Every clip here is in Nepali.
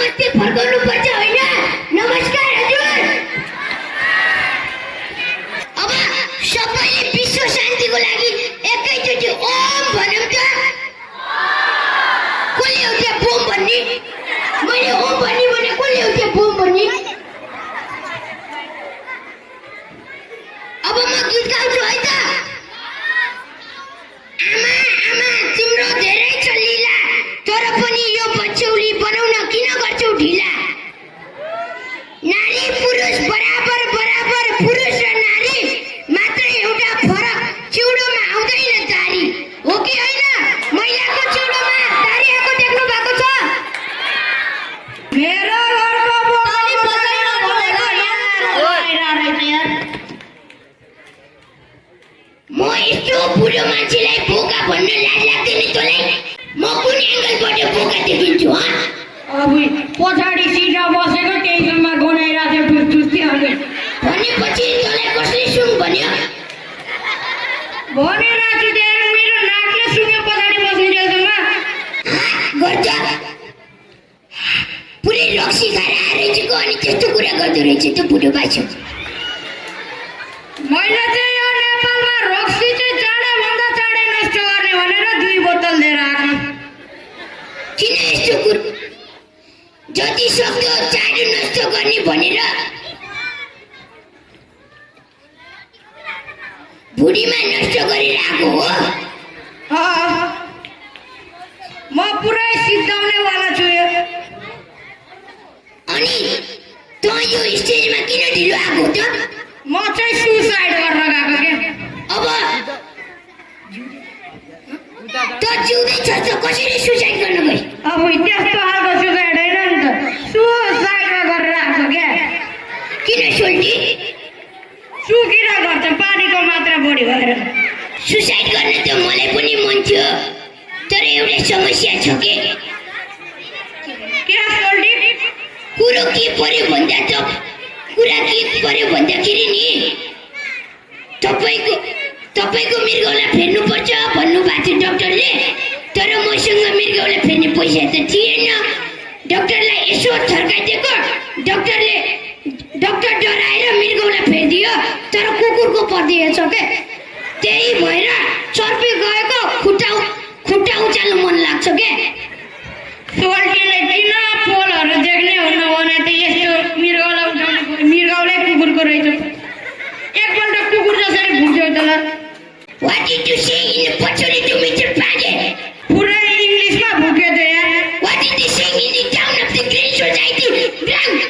नमस्ते फर्काउनु पर्छ हैन? नमस्कार हजुर। अब सबैले विश्व शान्तिको लागि एकैचोटि ओम भनौँ त। कसले एउटा बोम भन्ने? मैले ओम भन्ने भने कसले एउटा बोम भन्ने? अब म गीत गाउँछु है त। आमा आमा तिम्रो धेरै छ लीला, तर पनि यो बच्चौली बनाउन किन गर्छौ ढिला? नारी पुरुष बराबर बराबर, पुरुष र नारी मात्र एउटा फरक, चिउडोमा आउँदैन दारी। हो कि होइन? महिलाको चिउडोमा दारी आएको देख्नु भएको छ? मेरो घरको बोली बजाउन भनेको यार म यस्तो बुढो मान्छेलाई बोका भन्न लाज लाग्दैन तँलाई? म कुन एङ्गलबाट बोका देखिन्छु ह? अब पछाडि सिधा बसेको टेन्सनमा गनाइरहेको थियो टुस्टिहाल्ने भनेपछि तँलाई कसले सुङ भन्यो? भनेर चाहिँ मेरो नाकले सुन्यो पछाडि बस्ने टेन्सनमा गर्छ। पुरै रक्सी खाएर आएछ को अनि त्यस्तो कुरा गर्दो रहेछ त्यो बुढो बाछो। मैले चाहिँ यो नेपालमा रक्सी चाहिँ चाँडैभन्दा चाँडै नष्ट गर्ने भनेर 2 बोतल लिएर आएको। किन यस्तो कुरो? जति सक्दो चाँडो नष्ट गर्ने भनेर बुढीमा नष्ट गरेर आएको हो। म पुरै सिद्धाउनेवाला छु यो। अनि तँ यो स्टेजमा किन ढिलो आएको त? म चाहिँ सुसाइड गर्न गएको के। अब त जिउँदैछ त कसरी सुसाइड गर्न गए? अब त्यस्तो खालको सुसाइड होइन नि त, सुसाइडमा गरेर आएको क्या। किन सोल्टी? सुकिरा गर्छ पानीको मात्रा बढी भएर। सुसाइड गर्न त मलाई पनि मन थियो, तर एउटा समस्या छ के। क्या सोल्टी? कुरा के पर्यो भन्दाखेरि नि तपाईको मृगौला फेर्नुपर्छ भन्नुभएको थियो डाक्टरले, तर मसँग मृगौला फेर्ने पैसा त थिएन। डाक्टरलाई यसो थर्काइदिएको, डाक्टर डराएर मृगौला फेरिदियो, तर कुकुरको परिदिएछ के। त्यही भएर चर्पी गएको खुट्टा उचाल्नु मन लाग्छ के। सोल्टीले किन पोलहरू देख्ने हुन्न भने त यस्तो मृगौला उठाउनु पर्यो। मृगौलै कुकुरको रहेछ। एकपल्ट कुकुर जसरी भुक्छौ त ल। What did you say in the Pocholi to Mr. Paget? पुरै इङ्ग्लिसमा भुक्यो त यार। What did they say in the town of the Green Society? Drunk!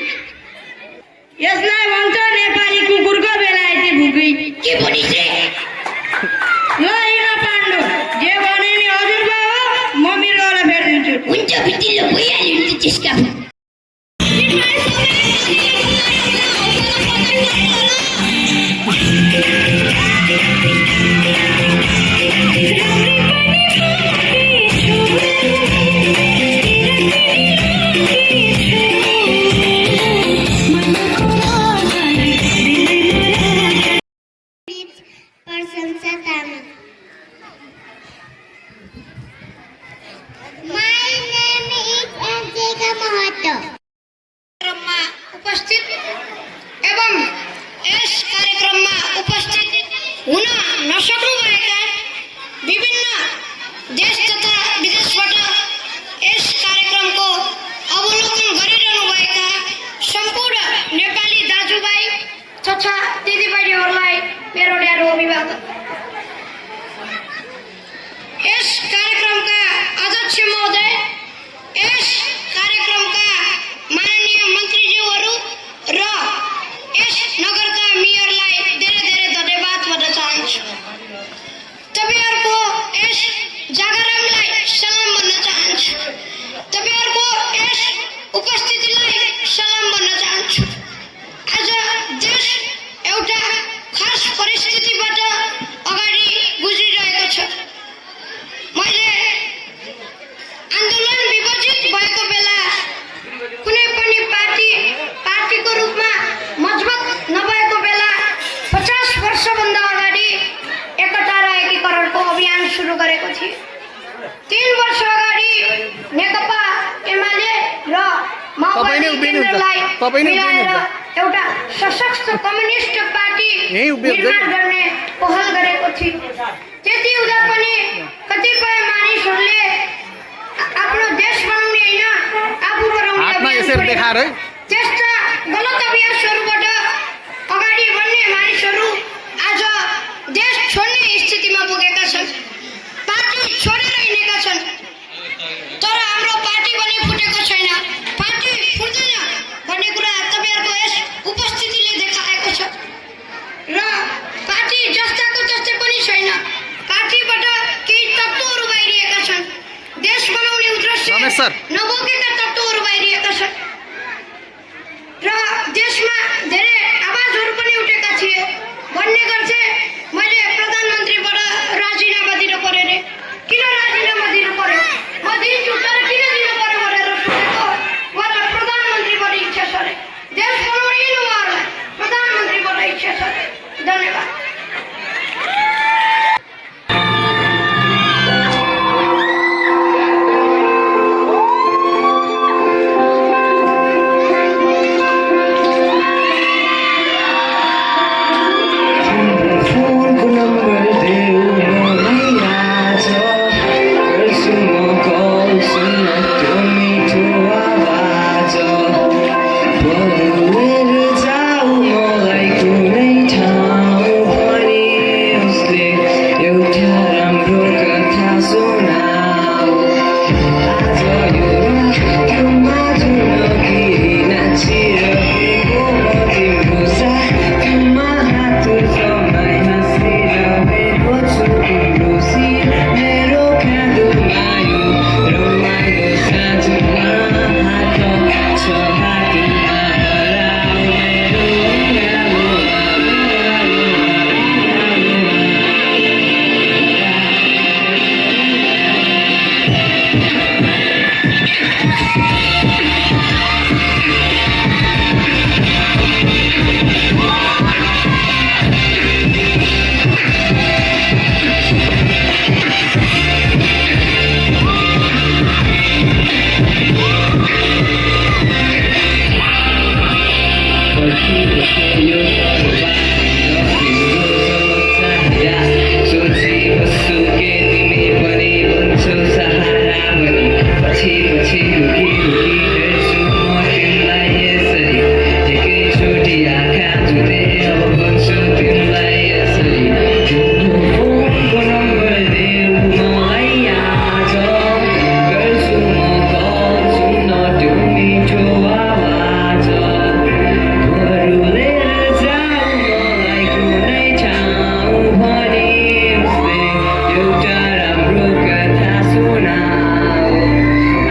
यसलाई भन्छ नेपाली कुकुरको बेलायती भुकी। के भनिस् रे? ल हिँड पाण्डु, जे भने नि हजुरबा हो, म मृगौला फेरिदिन्छु। हुन्छ भित्तिलो भइहाल्यो नि त त्यसका। उपस्थित एवं यस कार्यक्रममा उपस्थित हुन नसक्नुभएका विभिन्न देश तथा विदेशबाट यस कार्यक्रमको अवलोकन गरिरहनुभएका सम्पूर्ण नेपाली दाजुभाइ तथा दिदीबहिनीहरूलाई मेरो न्यानो अभिवादन। यस कार्यक्रमका अध्यक्ष महोदय, यस कार्यक्रमका माननीय मन्त्रीज्यूहरू र यस नगरका मेयरलाई धेरै धेरै धन्यवाद भन्न चाहन्छु। माओवादी तपाईँ नै उभिनु हुन्छ। केन्द्रलाई तपाईँ नै उभिनु मिलाएर हुन्छ। एउटा सशक्त कम्युनिस्ट पार्टी यही उभिएको छ। निर्माण गर्ने पहल गरेको थियो। त्यति हुँदा पनि कतिपय मानिसहरूले आफ्नो देश बनाउने होइन आफू बनाउने हातमा अभियान यसरी छोडेर देखाएर है। त्यस्ता गलत अभ्यासहरूबाट अगाडि बढ्ने मानिसहरू आज देश छोड्ने स्थितिमा पुगेका छन्, पार्टी छोडेर हिँडेका छन्। तर हाम्रो पार्टी पनि फुटेको छैन, पार्टी फुट्दैन भन्ने कुरा तपाईँहरूको यस उपस्थितिले देखाएको छ। र पार्टी जस्ताको जस्तै पनि छैन, पार्टीबाट केही तत्त्वहरू बाहिरिएका छन्, देश बनाउने उद्देश्य रमेश सर। नबोकेका तत्त्वहरू बाहिरिएका छन् र देशमा धेरै आवाजहरू पनि उठेका थिए। भन्ने गर्थे मैले प्रधानमन्त्रीबाट राजीनामा दिनु पर्यो रे, किन राजीनामा दिनु पर्यो, म दिन्छु तर किन दिनु पर्यो भनेर सोधेको उहाँलाई प्रधानमन्त्रीबाट इच्छा छ अरे, देश बनाउने उहाँहरूलाई प्रधानमन्त्रीबाट इच्छा छ अरे। धन्यवाद। फोनको नम्बर देऊ मलाई आज, गर्छु म कल, सुन्न त्यो मिठो आवाज। बरुएर जाऊ मलाई कुनै ठाउँ भने उसले एउटा राम्रो कथा सुनाऊ। आज यो रातमा जुन गिरी नाचिरहेको म तिम्रो साथमा हात समाई हाँसिरहेको छु। तिम्रो शिर मेरो काँधमा यो रमाइलो साँझमा हात छ हातमा हराऊ मेरो उज्यालोमा, सोची बस्छु के तिमी पनि भन्छौ सहारा भनी, पछि पछि लुकी लुकी हेर्छु म तिमीलाई यसरी, एकैचोटि आँखा जुधे अब भन्छु तिमीलाई यसरी। तिम्रो फोनको नम्बर देऊ मलाई आज, गर्छु म कल, सुन्न त्यो मिठो आवाज। बरुएर जाऊ मलाई कुनै ठाउँ भने उसले एउटा राम्रो कथा सुनाऊ।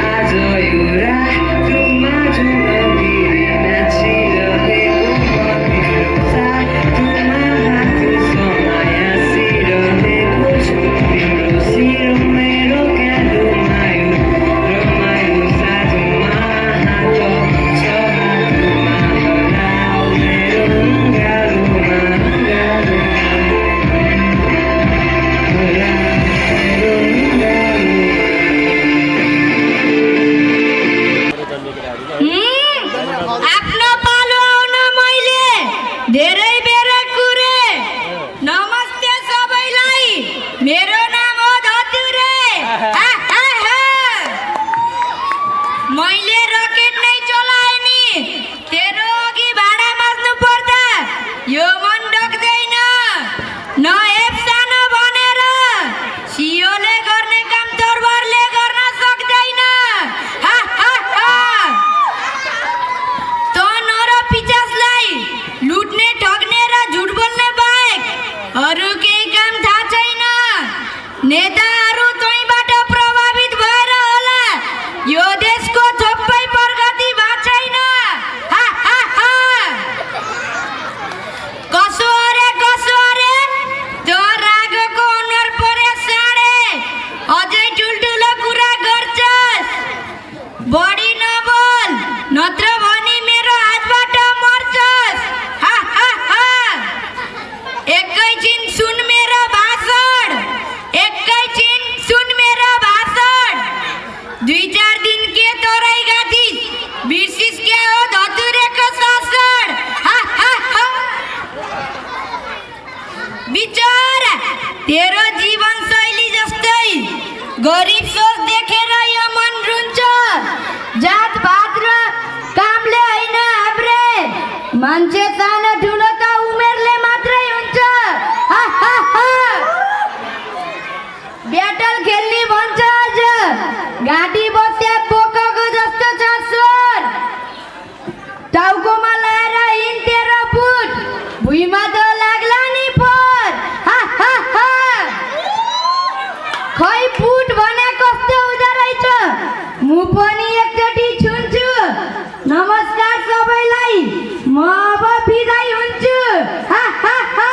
आज यो रातमा जुन गिरी नाचिरहेको म तिम्रो साथमा हात समाई हाँसिरहेको छु। तिम्रो शिर मेरो काँधमा यो रमाइलो साँझमा हात छ हातमा हराऊ मेरो उज्यालोमा, हराऊ मेरो आफ्नो पालो आउन मैले धेरै बेर कुरे। नमस्ते सबैलाई, मेरो नाम हो धतुरे। मैले रकेट नै चलाएँ नि, तेरो अघि भाडा माझ्नु पर्दा यो मन डक्दैन। न एप सानो भनेर सियोले गर्ने काम तरबारले गर्न सक्दैन। त नर पिचासलाई लुट्ने ठग्ने र झुट बोल्ने बाहेक अरू केही काम थाहा छैन। नेताहरू तैँबाट प्रभावित भएर होला यो देशको थोप्पै प्रगति भएको छैन। कसो अरे त्यो रागको अनुहार परे साडे अझै ठुल्ठुलो कुरा गर्छस्। बढी नबोल नत्र भनी मेरो हातबाट मर्छस्। एकैछिन सुन मेरो भाषण, एकैछिन सुन मेरो भाषण। 2-4 दिन के तोराई गाथिस बिर्सी गरिब सोच देखेर यो मन रुन्छ। जात भात र कामले होइन हाम्रे, मान्छे सानो ठुलो त उमेरले मात्रै हुन्छ। हा, हा, हा। ब्याटल खेल्ने भन्छ आज, घाँटी बस्या बोकको जस्तो छ स्वर। टाउकोमा लाएर हिँड्थे र फुट, भुइँमा त लाग्ला नि पर। हा, हा, हा। खै फुट भने कस्तो हुँदो रहेछ, म पनि एकचोटि छुन्छु। नमस्कार सबैलाई, म अब बिदाई हुन्छु। हा, हा, हा।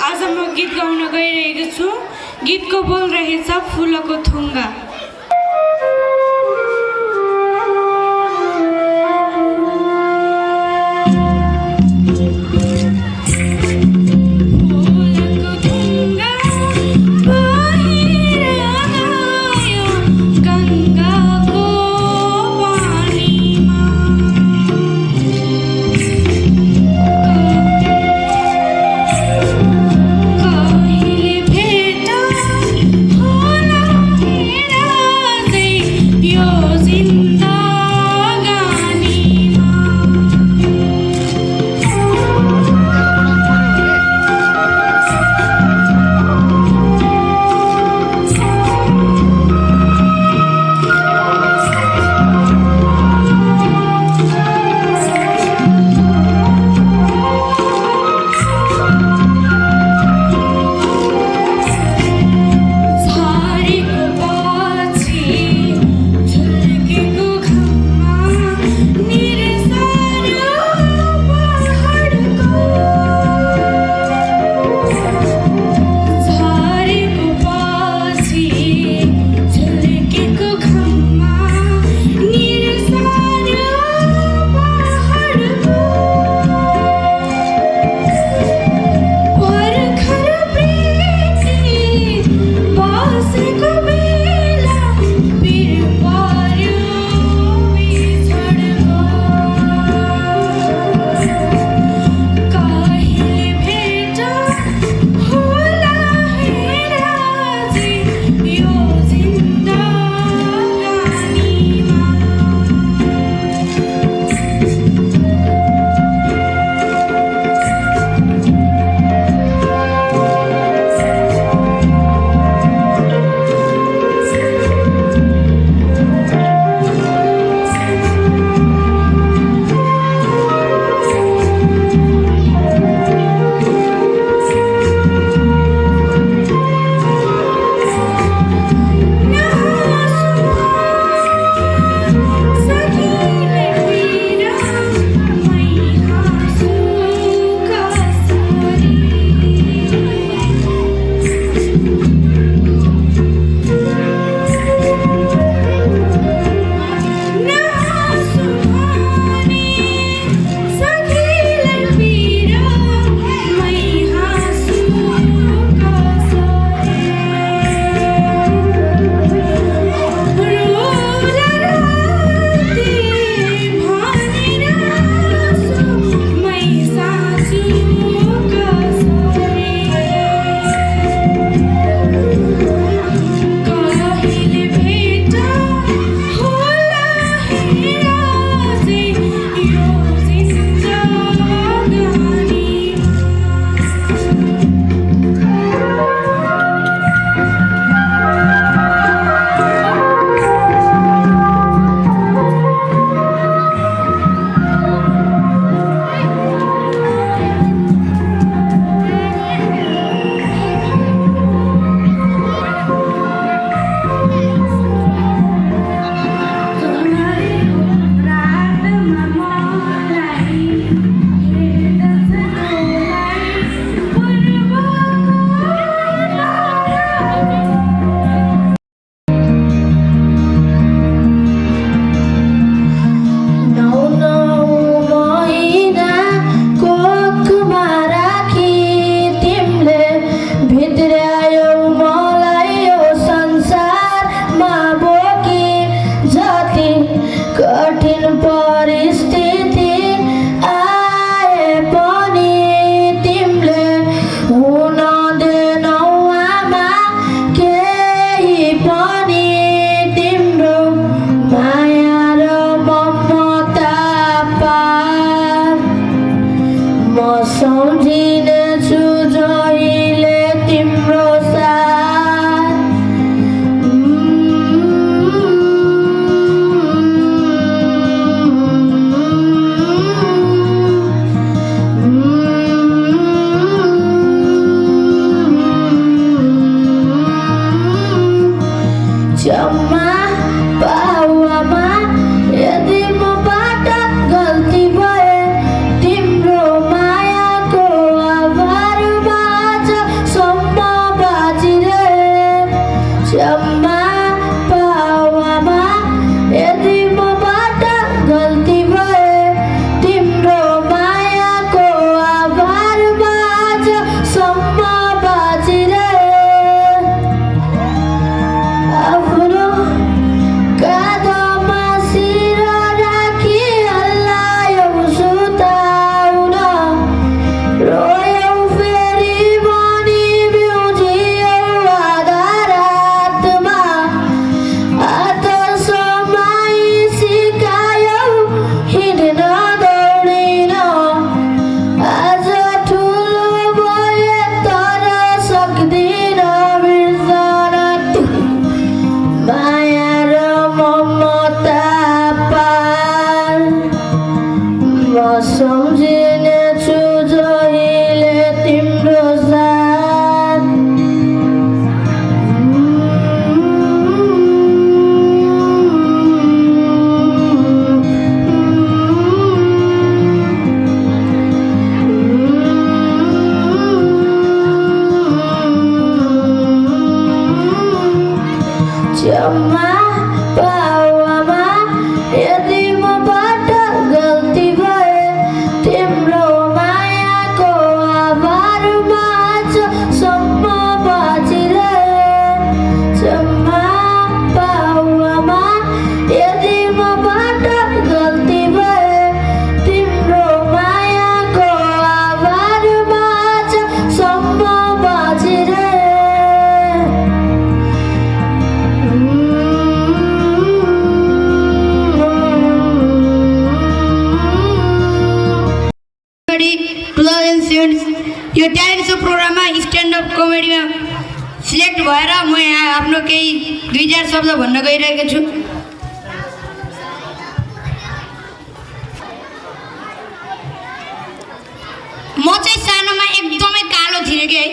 आज म गीत गाउन गइरहेको छु। गीतको बोल रहेछ फुलको थुङ्गा। कहिले भेट होला हेर सम्झिनेछु जहिले तिम्रो साथ क्षमा पाऊ आमा यदि मबाट गल्ती भए तिम्रो मायाको आभारबाट सम्म बाँचिरहे क्षमा पाऊ आमा यदि मबाट गल्ती भए तिम्रो मायाको आभारबाट सम्म बाँचिरहे आफ्नो काँधमा शिर राखी हल्लायौ सुताउन रोयौ फेरि भनी बिउजियौ आधा रातमा हात समाई सिकायौ हिँड्न दौडिन आज ठुलो भए तर सक्दिन बिर्सन माया र ममता पार म सम्झिनेछु जहिले तिम्रो साथ क्षमा पाऊ आमा यदि मबाट गल्ती भए तिम्रो मायाको आभारबाट सम्म बाँचिरहे क्षमा पाऊ आमा यदि मबाट गल्ती भए तिम्रो मायाको आभारबाट सम्म बाँचिरहे यो ट्यालेन्ट सो प्रोग्राममा स्ट्यान्डअप कमेडीमा सिलेक्ट भएर म यहाँ आफ्नो केही 2-4 शब्द भन्न गइरहेको छु। म चाहिँ सानोमा एकदमै कालो थिएँ कि है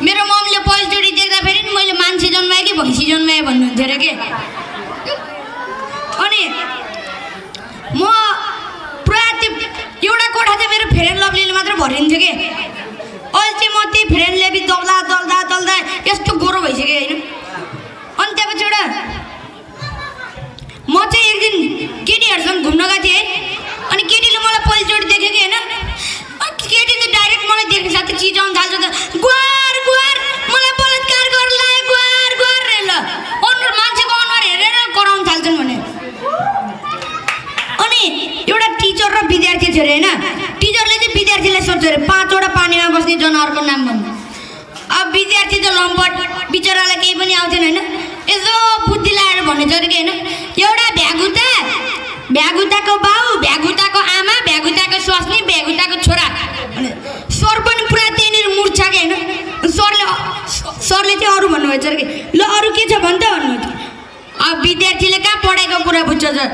मेरो मम्मीले पहिलोचोटि देख्दाखेरि नि मैले मान्छे जन्माएँ कि भैँसी जन्माएँ भन्नुहुन्थ्यो अरे के अनि म पुरा त्यो एउटा कोठा चाहिँ मेरो फेयर एन्ड लभलीले मात्र भरिन्थ्यो कि अहिले चाहिँ म त्यही fair and lovely Dalda Dalda Dalda यस्तो गोरो भइसक्यो होइन अनि त्यसपछि एउटा म चाहिँ एक दिन केटीहरूसँग घुम्न गएको थिएँ अनि केटीले मलाई पहिलोचोटि देख्यो कि होइन केटी त डाइरेक्ट मलाई देख्ने साथै चिचाउनु थाल्छ त गुहार गुहार मलाई बलात्कार गर्न लाग्यो गुहार गुहार रे ल अनुहार मान्छेको अनुहार हेरेर कराउनु थाल्छन् भने अनि एउटा टिचर र विद्यार्थी थियो अरे होइन टिचरले चाहिँ विद्यार्थीलाई सोध्छ अरे 5वटा पानीमा बस्ने जनावरको नाम भन्नु अब विद्यार्थी त लम्पट बिचरालाई केही पनि आउँथेन होइन यसो बुद्धि लाएर भनेछ अरे कि होइन एउटा भ्यागुता भ्यागुताको बाउ भ्यागुताको आमा भ्यागुताको स्वास्नी भ्यागुताको छोरा सर पनि पुरा त्यहीँनिर मुर्छ कि होइन सरले चाहिँ अरू भन्नुभएछ अरे कि ल अरू के छ भन् त भन्नुभयो अब विद्यार्थीले कहाँ पढाइको कुरा बुझ्छ सर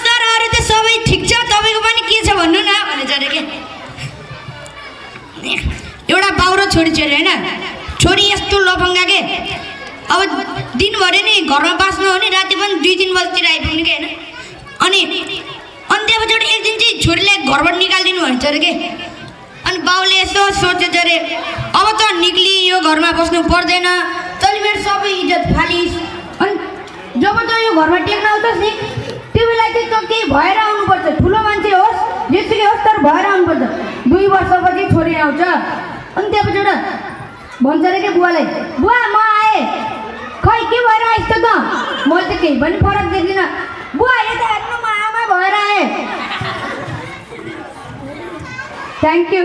सर अरू त सबै ठिक छ तपाईँको पनि के छ भन्नु न भनेछ अरे कि एउटा बाउ र छोरी छ अरे होइन छोरी यस्तो लफङ्गा के अब दिनभरि नै घरमा बाँच्नु हो नि राति पनि 2-3 बजीतिर आइपुग्ने कि होइन अनि त्यहाँपछि एक दिन चाहिँ छोरीलाई घरबाट निकालिदिनु भन्छ अरे के अनि बाउले यसो सोचेछ अरे अब त निक्ली यो घरमा बस्नु पर्दैन तैँले मेरो सबै इज्जत फालिस् अनि जब त यो घरमा टेक्न आउँछस् नि त्यो बेला चाहिँ त केही भएर आउनुपर्छ ठुलो मान्छे होस् जेसुकै होस् तर भएर आउनुपर्छ 2 वर्षपछि छोरी आउँछ अनि त्यहाँपछि एउटा भन्छ अरे के बुवालाई बुवा म आएँ खै के भएर आइस् त मैले त केही पनि फरक देख्दिनँ बुवा यता हेर्नु म आमा भएर आएँ थ्याङ्क यू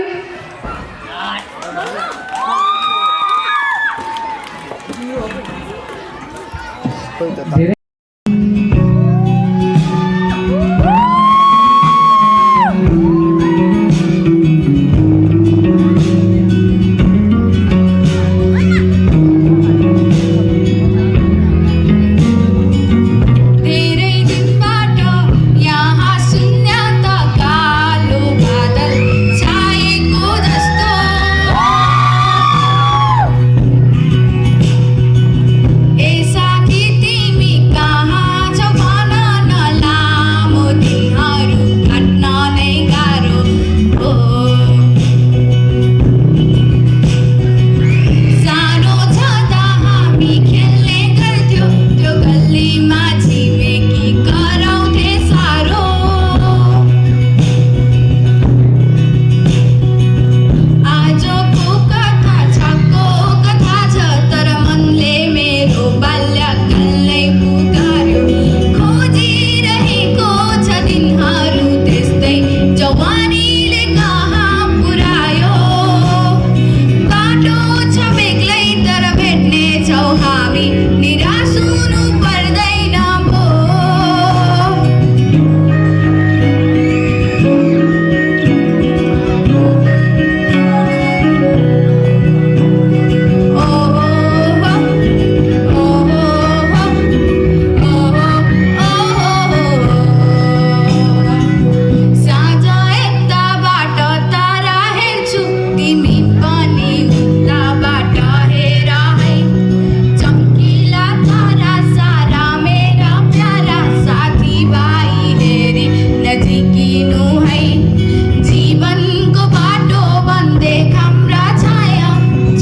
देख हाम्रा छाया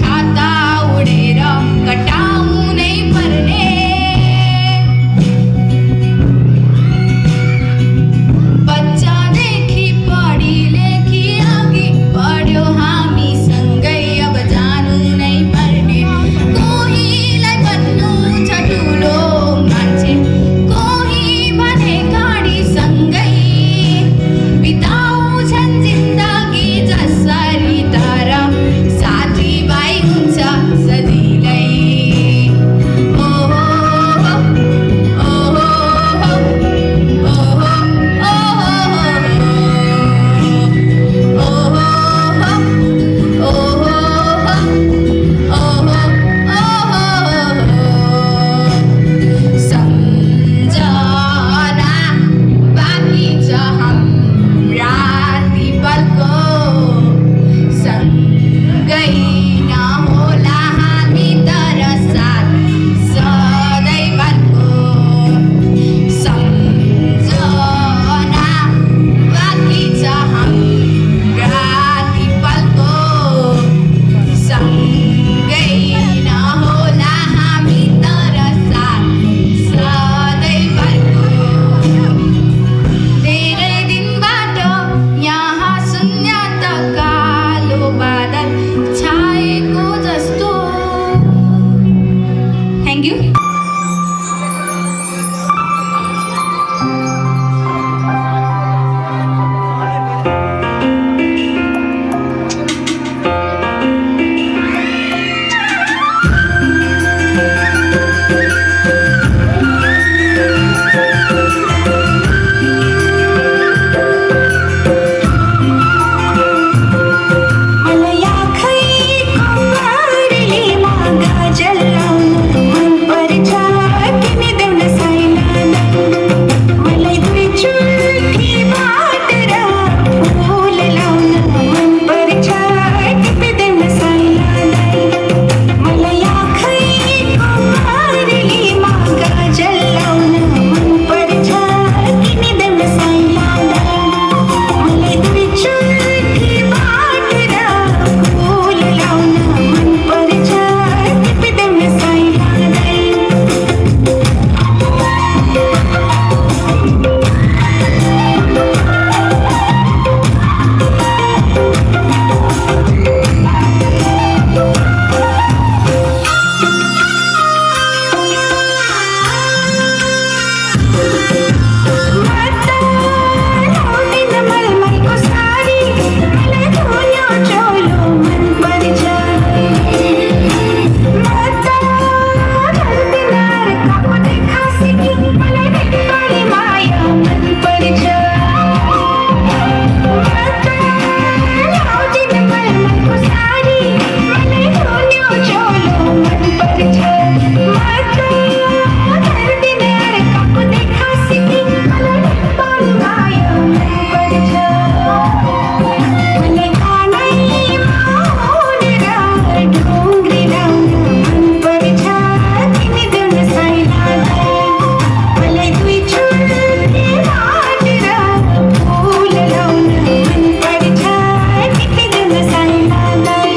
छाता उडेर कटाउनै पर्ने बच्चादेखि पढी लेखी अघि बढ्यो हामी सँगै अब जानु नै पर्ने कोहीलाई भन्नु छ ठुलो मान्छे कोही भने गाडी सँगै बिताउँछन् जिन्दगी जसरी तर साथीभाइ हुन्छ सजिलै ओहो ओहो ओहो सम्झना बाँकी छ हाम्रा ती पलको सँगै नहोला हामी तर साथ सधैँभरको सम्झना बाँकी छ हाम्रा ती पलको सँगै नहोला हामी तर साथ सधैँभरको धेरै दिनबाट यहाँ शून्यता कालो बादल छाएको जस्तो थ्याङ्क यू मलाई आँखैको मारले मागा जलाउन मन पर्छ किनिदेऊ न साइलालाई मलाई दुई चुल्ठी बाटेर फुल लाउन मन पर्छ टिपिदेऊ न साइलालाई मलाई आँखैको मारले मागा जलाउन मन पर्छ किनिदेऊ न साइलालाई मलाई दुई चुल्ठी बाटेर फुल लाउन मन पर्छ टिपिदेऊ न साइलालाई लाउँदिन मलमलको साडी मलाई धुलो चोलो मन पर्छ ढल्दिन अर्काको देखा सिकी मलाई नेपाली माया मन पर्छ लाउँदिन मलमलको साडी मलाई धुलो चोलो मन पर्छ ढल्दिन अर्काको देखा सिकी मलाई नेपाली माया मन पर्छ मलाई कानैमा उडेर ढुङ्ग्री लाउन मन पर्छ किनिदेऊ न साइलालाई मलाई दुई चुल्ठी बाटेर फुल लाउन मन पर्छ टिपिदेऊ न साइलालाई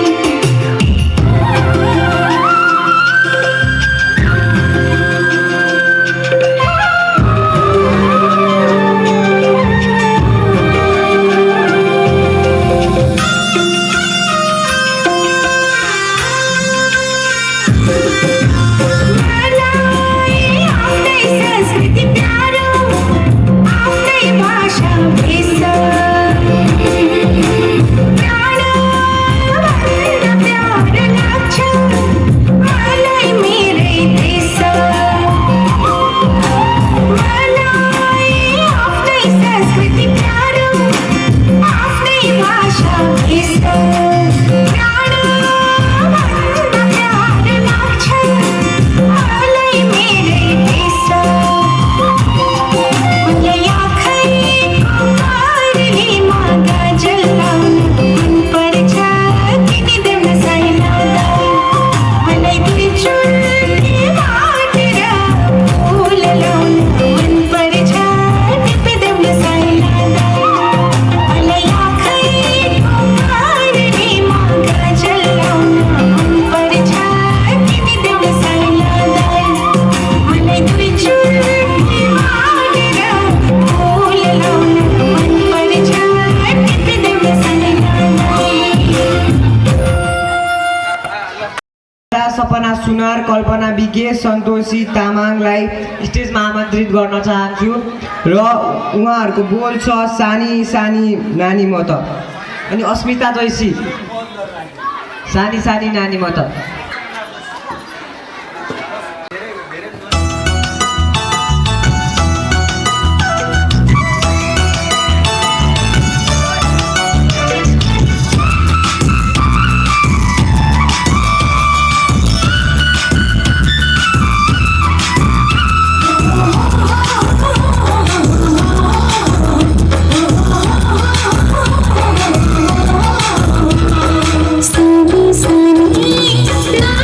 मलाई आफ्नै संस्कृति प्यारो आफ्नै भाषा भेष प्राणभन्दा प्यारो लाग्छ मलाई मेरै देश मलाई आफ्नै संस्कृति प्यारो आफ्नै भाषा भेष प्राणभन्दा प्यारो लाग्छ मलाई मेरै देश मलाई आँखैको सुनार कल्पना विके सन्तोषी तामाङलाई स्टेजमा आमन्त्रित गर्न चाहन्छु र उहाँहरूको बोल छ सानी सानी नानी म त। अनि अस्मिता जैसी सानी सानी नानी म त। Sunny, sunny,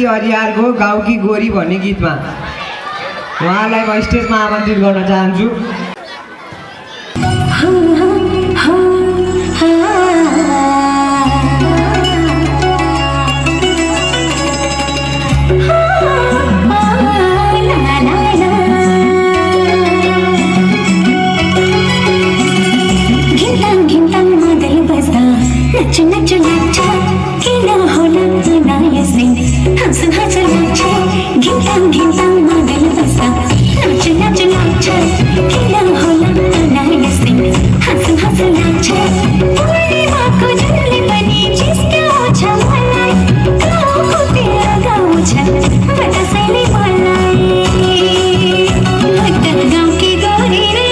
शान्ति हरियारको गाउँकी गोरी भन्ने गीतमा उहाँलाई म स्टेजमा आमन्त्रित गर्न चाहन्छु। नच्चो नच्चो नाचो किन होला अनायसै हाँसो हाँसो नाचो घिम्ताङ घिम्ताङ मगल बस्दा नच्चो नच्चो नाचो किन होला अनायसै हाँसो हाँसो नाचो पूर्णिमाको जुनले पनि जिस्क्याउँछ मलाई गाउँको तेरो गाउँ छ बतासैले मलाई हट गाउँकी गोरी रे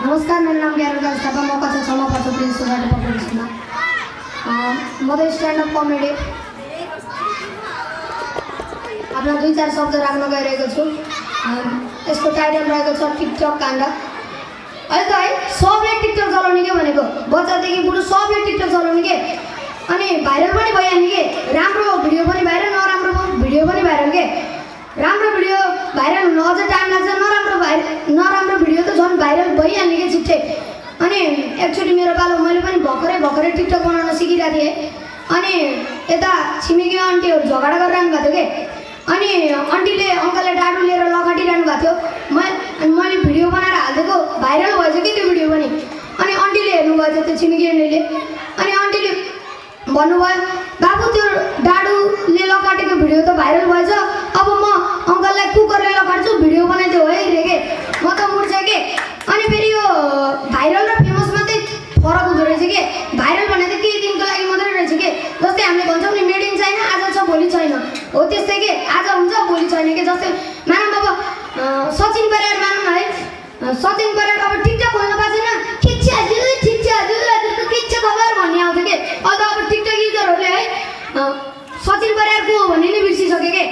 नमस्कार, मेरो नाम ज्ञानराज थापा, म कक्षा 6 मा पढ्छु प्रिन्स सुगाटे पब्लिक स्कुलमा। म त स्ट्यान्डअप कमेडी आफ्ना 2-4 शब्द राख्न गइरहेको छु। यसको टाइटल रहेको छ टिकटक काण्ड। अहिले त है सबले टिकटक चलाउने के भनेको, बच्चादेखि बुढो सबले टिकटक चलाउने के, अनि भाइरल पनि भइहाल्ने के, राम्रो भिडियो पनि भाइरल, नराम्रो भिडियो पनि भाइरल के। राम्रो भिडियो भाइरल हुन अझ टाइम लाग्छ, नराम्रो भिडियो त झन् भाइरल भइहाल्ने क्या छिट्टै। अनि एकचोटि मेरो पालो मैले पनि भर्खरै टिकटक बनाउन सिकिरहेको थिएँ। अनि यता छिमेकी आन्टीहरू झगडा गरिरहनु भएको थियो कि, अनि आन्टीले अङ्कलले डाडु लिएर लखटिरहनु भएको थियो। अनि मैले भिडियो बनाएर हालिदिएको, भाइरल भएछ कि त्यो भिडियो पनि। अनि आन्टीले हेर्नुभएको थियो, त्यो छिमेकी आन्टीले। अनि आन्टीले भन्नुभयो, बाबु त्यो डाडुले लकाटेको भिडियो त भाइरल भएछ, अब म अङ्कललाई कुकरले लकाट्छु, भिडियो बनाइदियो है रे के, म त मुर्छ के। अनि फेरि यो भाइरल र फेमस मात्रै फरक हुँदो रहेछ कि, भाइरल भने त केही दिनको लागि मात्रै रहेछ कि। जस्तै हामीले भन्छौँ नि मेड इन चाइना, आज छ भोलि छैन, हो त्यस्तै के, आज हुन्छ भोलि छैन कि। जस्तै मानौँ अब सचिन परियार मानौँ न है, सचिन परियार अब टिकटक खोल्न पाएको छैन, ठिक छ हजुरको के छ खबर भन्ने आउँथ्यो कि। अहिले अब टिकटक युजरहरूले है सचिन परियार को हो भन्ने नै बिर्सिसक्यो कि।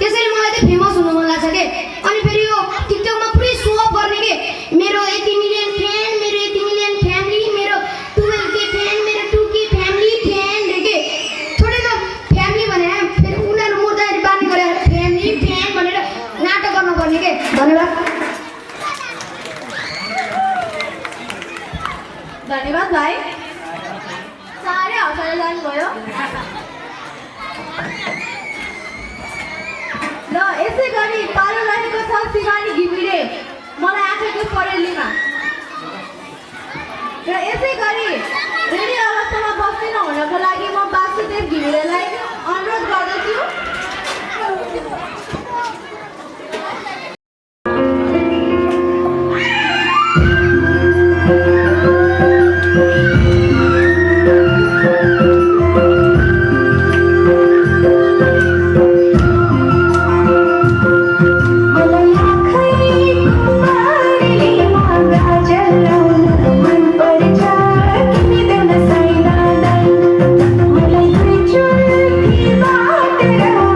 त्यसैले मलाई चाहिँ फेमस हुनु मन लाग्छ कि। अनि फेरि यो टिकटकमा पुरै सो अफ गर्ने कि, मेरो यति मिलियन फ्यान, मेरो यति मिलियन फ्यामिली, मेरो 12K फ्यान, मेरो 2K फ्यामिली फ्यान रे के। थोरै त फ्यामिली भने फेरि उनीहरू मुर्दाहरू बानी गरेर फ्यामिली फ्यान भनेर नाटक गर्नुपर्ने के। धन्यवाद। धन्यवाद भाइ, साह्रै हँसाएर जानुभयो। र यसै गरी पालो रहेको छ शिवानी घिमिरे, मलाई आँखाको परेलीमा। र यसै गरी रेडियो अवस्थामा बस्दिन हुनको लागि म वासुदेव घिमिरेलाई अनुरोध गर्दछु। Thank you.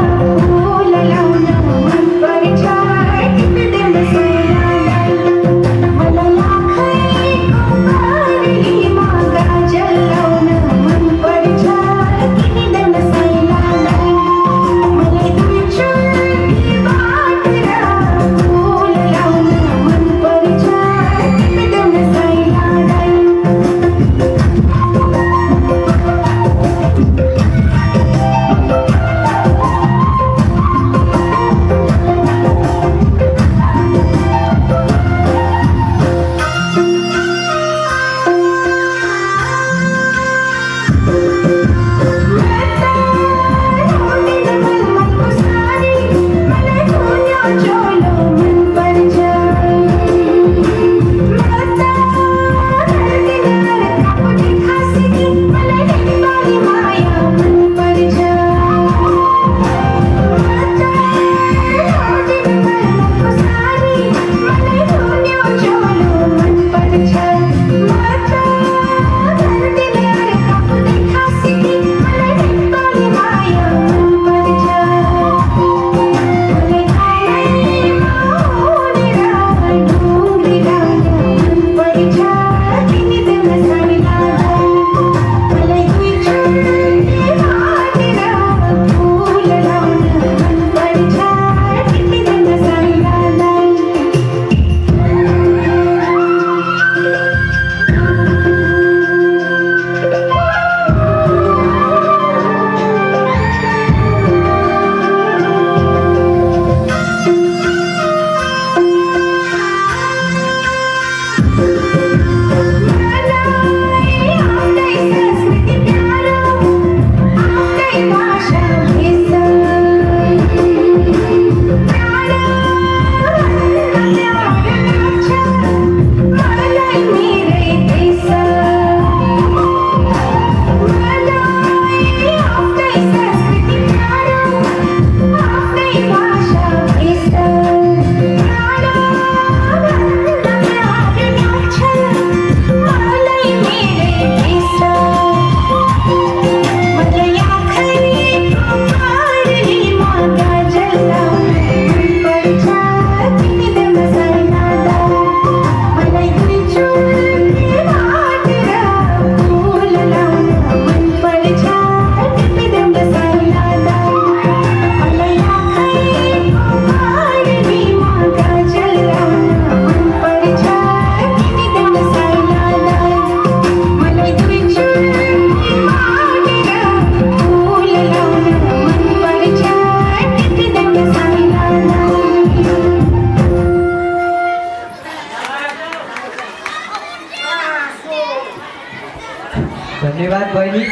धन्यवाद बहिनी।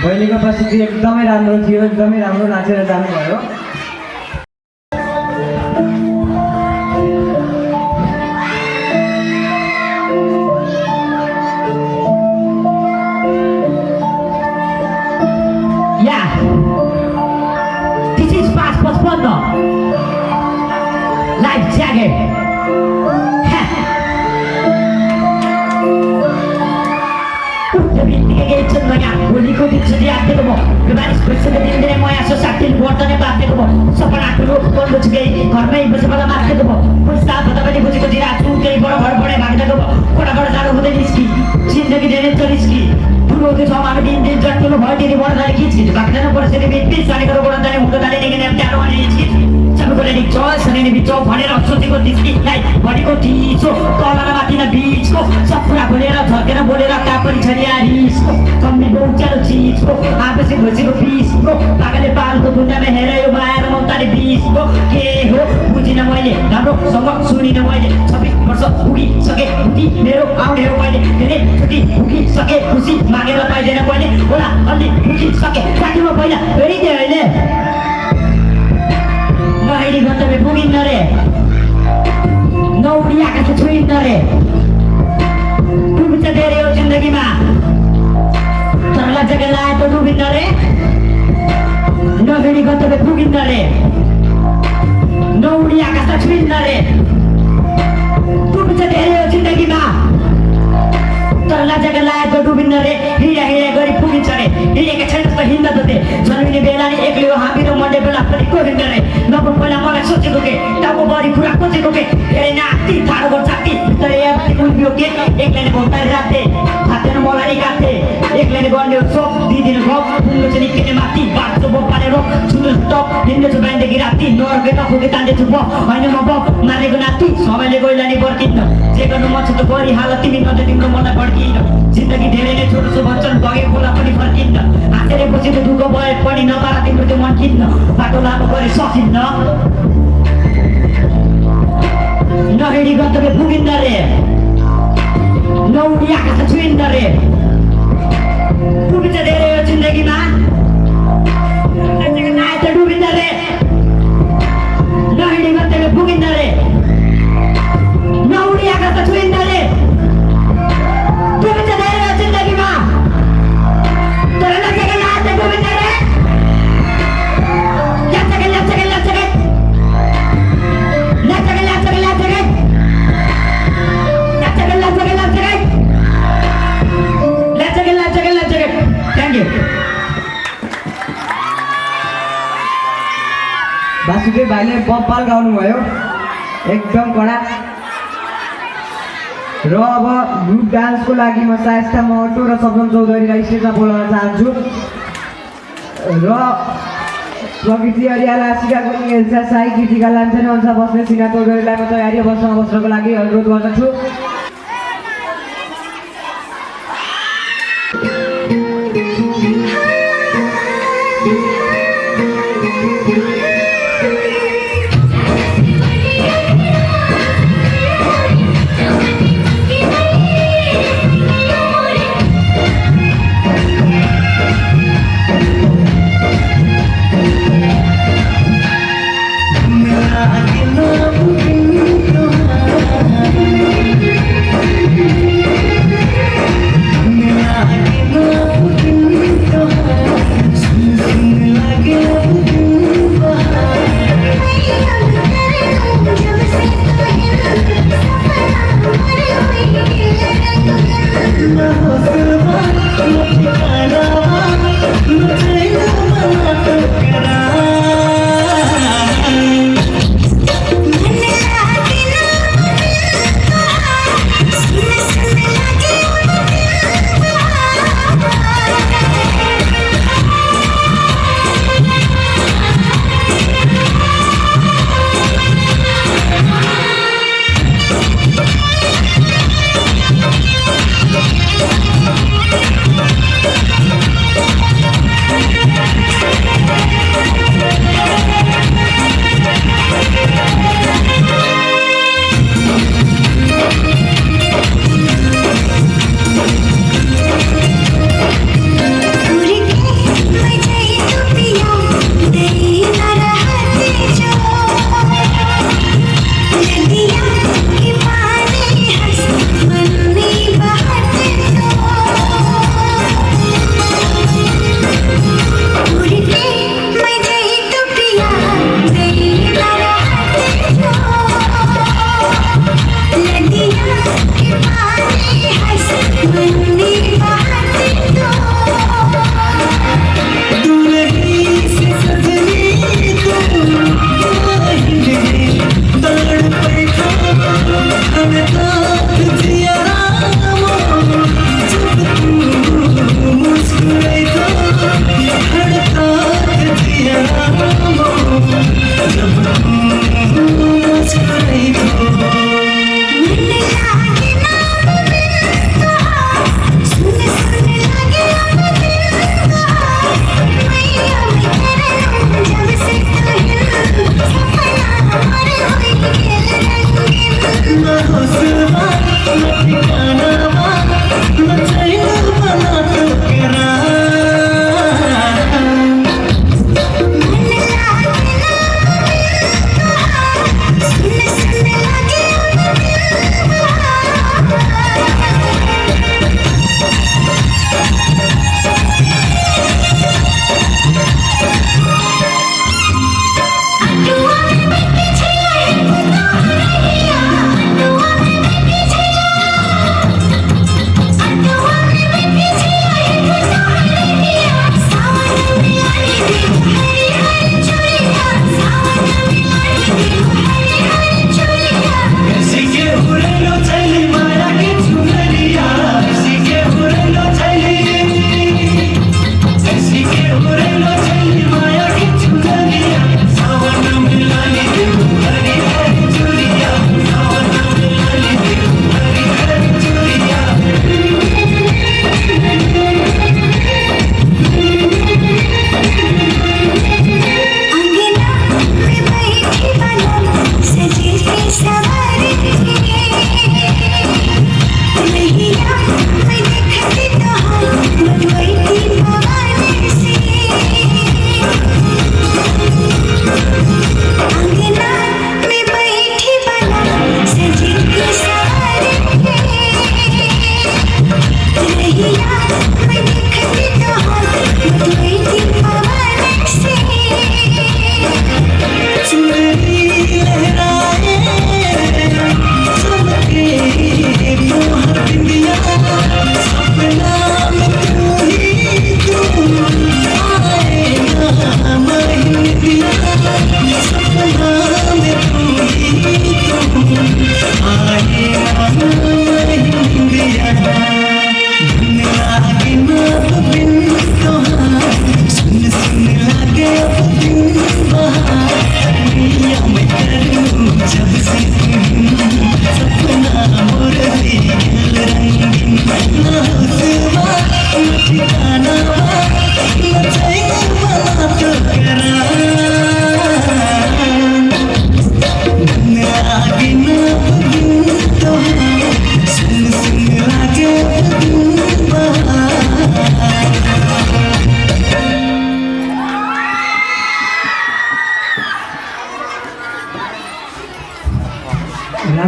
बहिनीको प्रस्तुति एकदमै राम्रो थियो, एकदमै राम्रो नाचेर जानुभयो। Life jacket. भोलिको दिन छुट्टी आँटेको भयो, बारिश भइसक्यो दिनदिनै म यहाँ साथी वर्तनै बाँधेको भयो, सपना ठुलो बन्द छु केही घरमै बसेर माथेको भयो, पैसा भन्दा पनि बुझेको दिइरहेको छु केही बडा घर बढे भागिदिएको भयो, कोठाबाट जानु हुँदै निस्कि जिन्दगी धेरै त निस्कि ठुलो त्यो छ हामी दिन जति ठुलो भयो त्यति बढ्दा जाने खिच भाग्दैन परिस्थिति बिच जाने गरेर बढ्दा जाने हुँदा जाने निकै टाढो भने निस्कि सबैको निक्छ सनै बिच भनेर सोचेको निस्किलाई भनेको ठिचो तल र माथि न बिचको सब कुरा खोलेर झर्केर बोलेर कापरी छरिया रिसको कम्मी बहुचारो चिजको आपसी भोजीको बिचको पागलले पालको दुनियाँमा हेर यो माया र ममताले बिचको के हो बुझिन मैले राम्रोसँग सुनिन मैले 26 वर्ष पुगिसके खुसी मेरो आउने हो मैले धेरै छुट्टी पुगिसके खुसी मागेर पाइँदैन मैले होला अलि पुगिसके साथीमा पहिला फेरिदिए अहिले नहेरी गन्तव्य पुगिन्न रे नौडी आकाश छुइन्न रे डुबिन्छ धेरै हो जिन्दगीमा तर लज्जाले लाए त डुबिन्न रे नहेरी गन्तव्य पुगिन्न रे नौडी आकाश छुइन्न रे डुबिन्छ धेरै हो जिन्दगीमा तर लज्जाले लाए त डुबिन्न रे हिँडा गरी पुगिन्छ रे हिँडेका छैन त हिँड्न त दे जन्मिने बेला नि एक्लै हो हामी र मर्ने बेला पनि कोरिन्न रे नभए पहिला मलाई सोचेको के टाउको बढी कुरा खोजेको के धेरै नाति ठाडो गर्छ तर यति उभियो के एक्लैले भौतारी राख्थे हातेर मलाई एकाथे एक्लैले गर्ने सोख दिदिन गफ पुग्नु चाहिँ निक्किने माथि बाँच्छु बोपाले रोक छुनु टप हिँड्नेछु बिहानदेखि राति नर्गे नखुके तान्दैछु ब होइन म ब मारेको नाति समयले गइला नि पर्किन्न जे गर्नु मन छ त गरिहाल तिमी नत्र तिम्रो मनलाई भड्किन जिन्दगी धेरै नै छोटो छु भन्छन् बगे खोला पनि फर्किन्न हाँसेर बसेको दुःख भए पनि नपारा तिम्रो त्यो मन किन्न बाटो लामो गरे सकिन्न नहेरी गन्तव्य पुगिन्न रे नौडी आकाश छुइन्न रे डुबिन्छ धेरै हो जिन्दगीमा आए त डुबिन्न रे नहेरी गन्तव्य पुगिन्न रे नौडी आकाश छुइन्न रे डुबिन्छ धेरै हो जिन्दगीमा तर लगेको आए त डुबिन्न रे वासुदेव भाइले बब्बाल गाउनुभयो एकदम कडा। र अब ग्रुप डान्सको लागि म सायस्ता महतो र सपन चौधरीलाई स्टेजमा बोलाउन चाहन्छु र प्रकृति हरियाला सिकागो एल्सा साई कृतिका लान्छन् अंश बस्ने सिना चौधरीलाई म तयारी अवस्थामा बस्नको लागि अनुरोध गर्दछु। I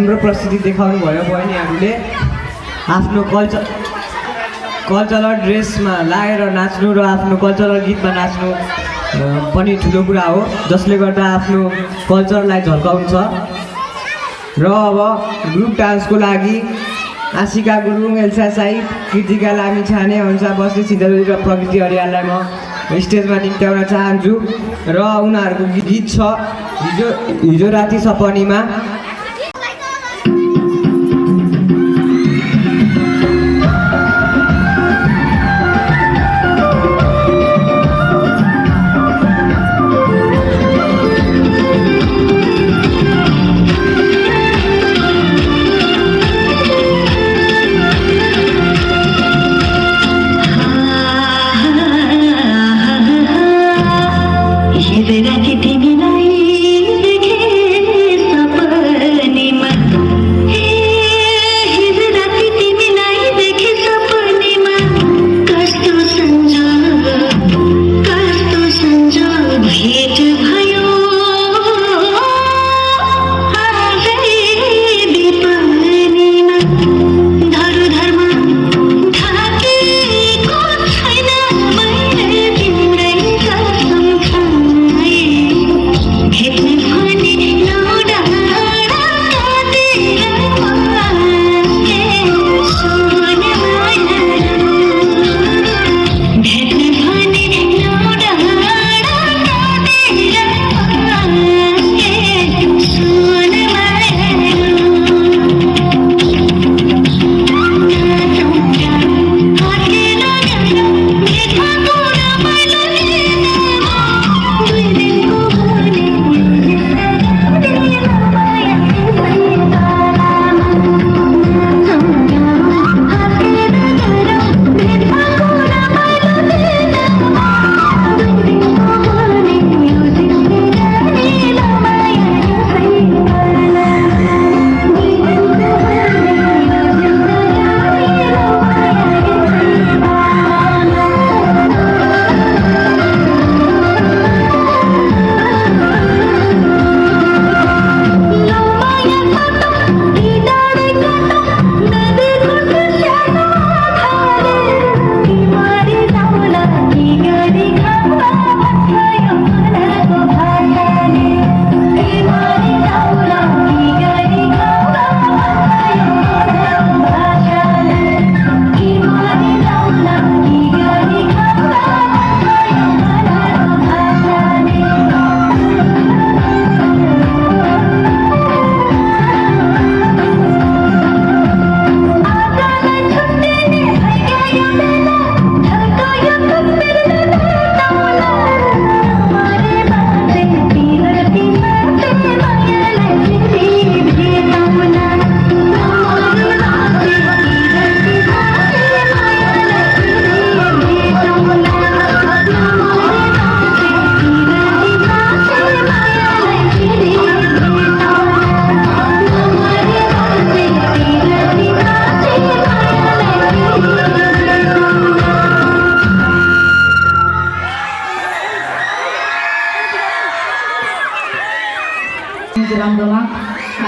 राम्रो प्रस्तुति देखाउनु भयो बहिनीहरूले आफ्नो कल्चरल ड्रेसमा लाएर नाच्नु र आफ्नो कल्चरल गीतमा नाच्नु पनि ठुलो कुरा हो जसले गर्दा आफ्नो कल्चरलाई झल्काउँछ। र अब ग्रुप डान्सको लागि आशिका गुरुङ, एल्सा साई, कृतिका लामिछाने, हंसा बस्ने, सिद्धरी र प्रकृति हरियाललाई म स्टेजमा निम्त्याउन चाहन्छु। र उनीहरूको गीत छ हिजो राति सपनीमा।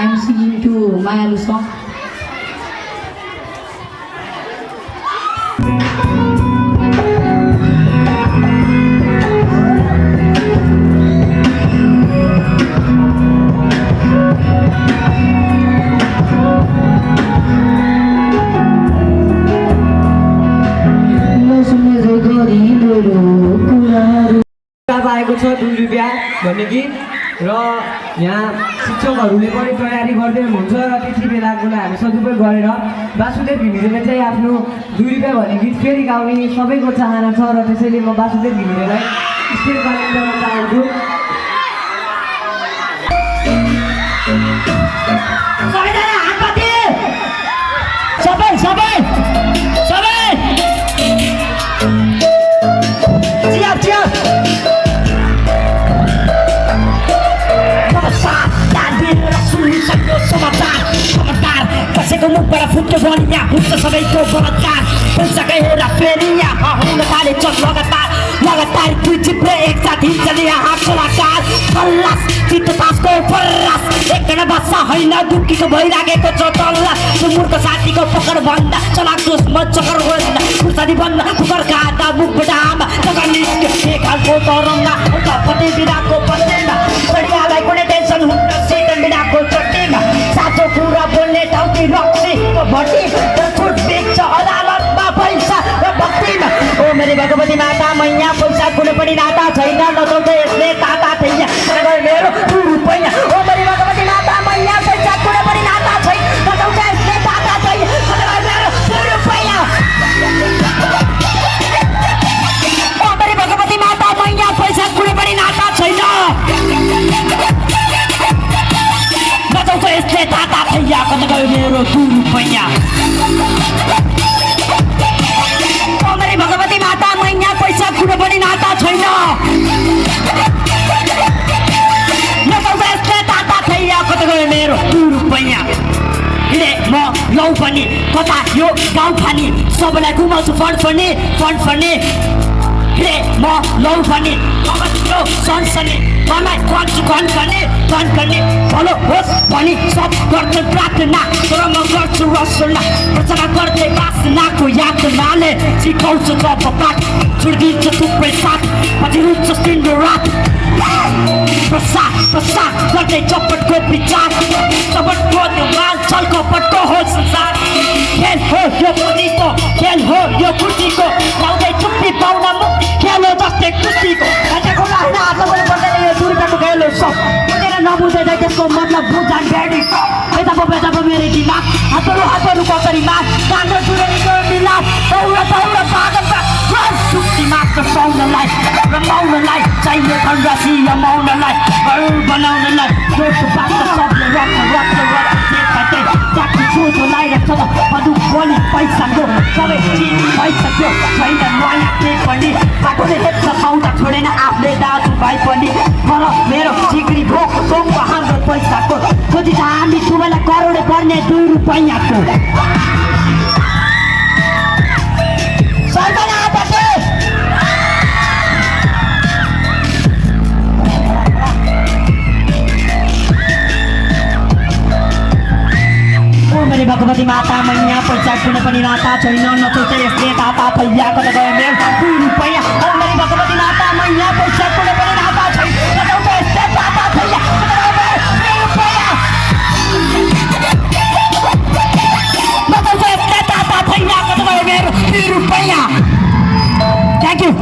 I'm singing to Mayalu song. आएको छ 2 रुपियाँ भन्ने गीत र यहाँ शिक्षकहरूले पनि तयारी गर्दै हुनुहुन्छ र त्यति बेलाको हामी सदुपयोग गरेर वासुदेव घिमिरेले चाहिँ आफ्नो 2 रुपियाँ भन्ने गीत फेरि गाउने सबैको चाहना छ र त्यसैले म वासुदेव घिमिरेलाई स्टेजमा ल्याउन चाहन्छु। सबैजना हातपाते सबै सबै सबै चिया चिया कसैको मुखबाट फुट्यो भने यहाँ फुट्छ सबैको बलात्कार फुल्सकै हेर फेरि यहाँ हुन थाले चल लगातार दुई चिप्ले एकसाथ हिँड्छन् यहाँ कलाकार खल्लास चित्त तासको फर्रास एकजना बस्सा होइन दुःखीको भइराखेको छ तल्ला सुमुरको साथीको पकड भन्दा चलाक दुश्मन चकर भन्दा खुर्सानी भन्दा फुकर खाँदा मुखबाट आमा चकर निस्क्यो एक खालको तरङ्गा कपटे बिराको पत्तेमा सडियालाई कुनै टेन्सन हुन्न सेतन बिराको चट्टीमा साँचो कुरा बोल्ने टाउकी रक्सीको भट्टी छुट बेच्छ अदालतमा पैसा र भक्तिमा ओ मेरी भगवती माता मैया पैसा कुनै पनि नाता छैन नचाउँछ यसले ताता थैया मेरो रुपैयाँ ओ मेरी भगवती माता मैया पैसा कुनै पनि नाता छैन नचाउँछ यसले ताता थैया मेरो रुपैयाँ ओ मेरी भगवती माता मैया पैसा कुनै पनि नाता छैन नचाउँछ यसले ताता थैया कता गयो मेरो रुपैयाँ ओ मेरी भगवती माता मैया पैसा कुनै पनि नाता छैन नचाउँछ यसले ताता थैया कता गयो मेरो रुपैयाँ हिँडे म लौ पनि कता यो गाउँ खानी सबैलाई घुमाउँछु फन्ड फन्ने हिँडे म लौ पनि यो सनसनी मलाई गर्छु खन्कने भलो होस् भनी सब गर्छन् प्रार्थना तर म गर्छु रसना रचना गर्दै बासनाको यातनाले सिकाउँछु जब पाठ छुड्दिन्छ थुप्रै साथ पछि रुच्छ सिन्धु रात प्रसाद गर्दै चपटको विचार चपटको माल छलकपटको हो संसार खेल हो यो कुर्सीको खेल हो यो कुर्सीको लाउँदै चुप्पी पाउन मुक्ति खेल हो जस्तै कुस्तीको आजको लाइन आजको पर्दैन यो दुर्गाको खेल हो सब बुझेर नबुझे त्यसको मतलब बुझान भ्याडी बेचापो मेरो दिमाग हातहरू कसरीमा काम्रो जुरेको मिलाप दौड पागल सुक्ति मात्र पाउनलाई रमाउनलाई चाहियो धनराशि रमाउनलाई घर बनाउनलाई जोडको पात्र सबले रक्ष चाकु सोचो लाइरहेको छ मधु बोली पैसाको सबै चिज भइसक्यो छैन नयाँ केही पनि आफूले हेप्न पाउँदा छोडेन आफ्नै दाजुभाइ पनि मेरो जिग्री भोकको हाम्रो पैसाको खोजी त हामी सबैलाई करोडे पर्ने 2 रुपैयाँको सरकार मेरी भगवती माता मैया पैसा कुनै पनि नाता छैन नचाउँछ यसले ताता थैया कता गयो मेरो 2 रुपैयाँ ओ मेरी भगवती माता मैया पैसा कुनै पनि नाता छैन नचाउँछ यसले ताता थैया कता गयो मेरो 2 रुपैयाँ नचाउँछ यसले ताता थैया कता गयो मेरो 2 रुपैयाँ थ्याङ्क यू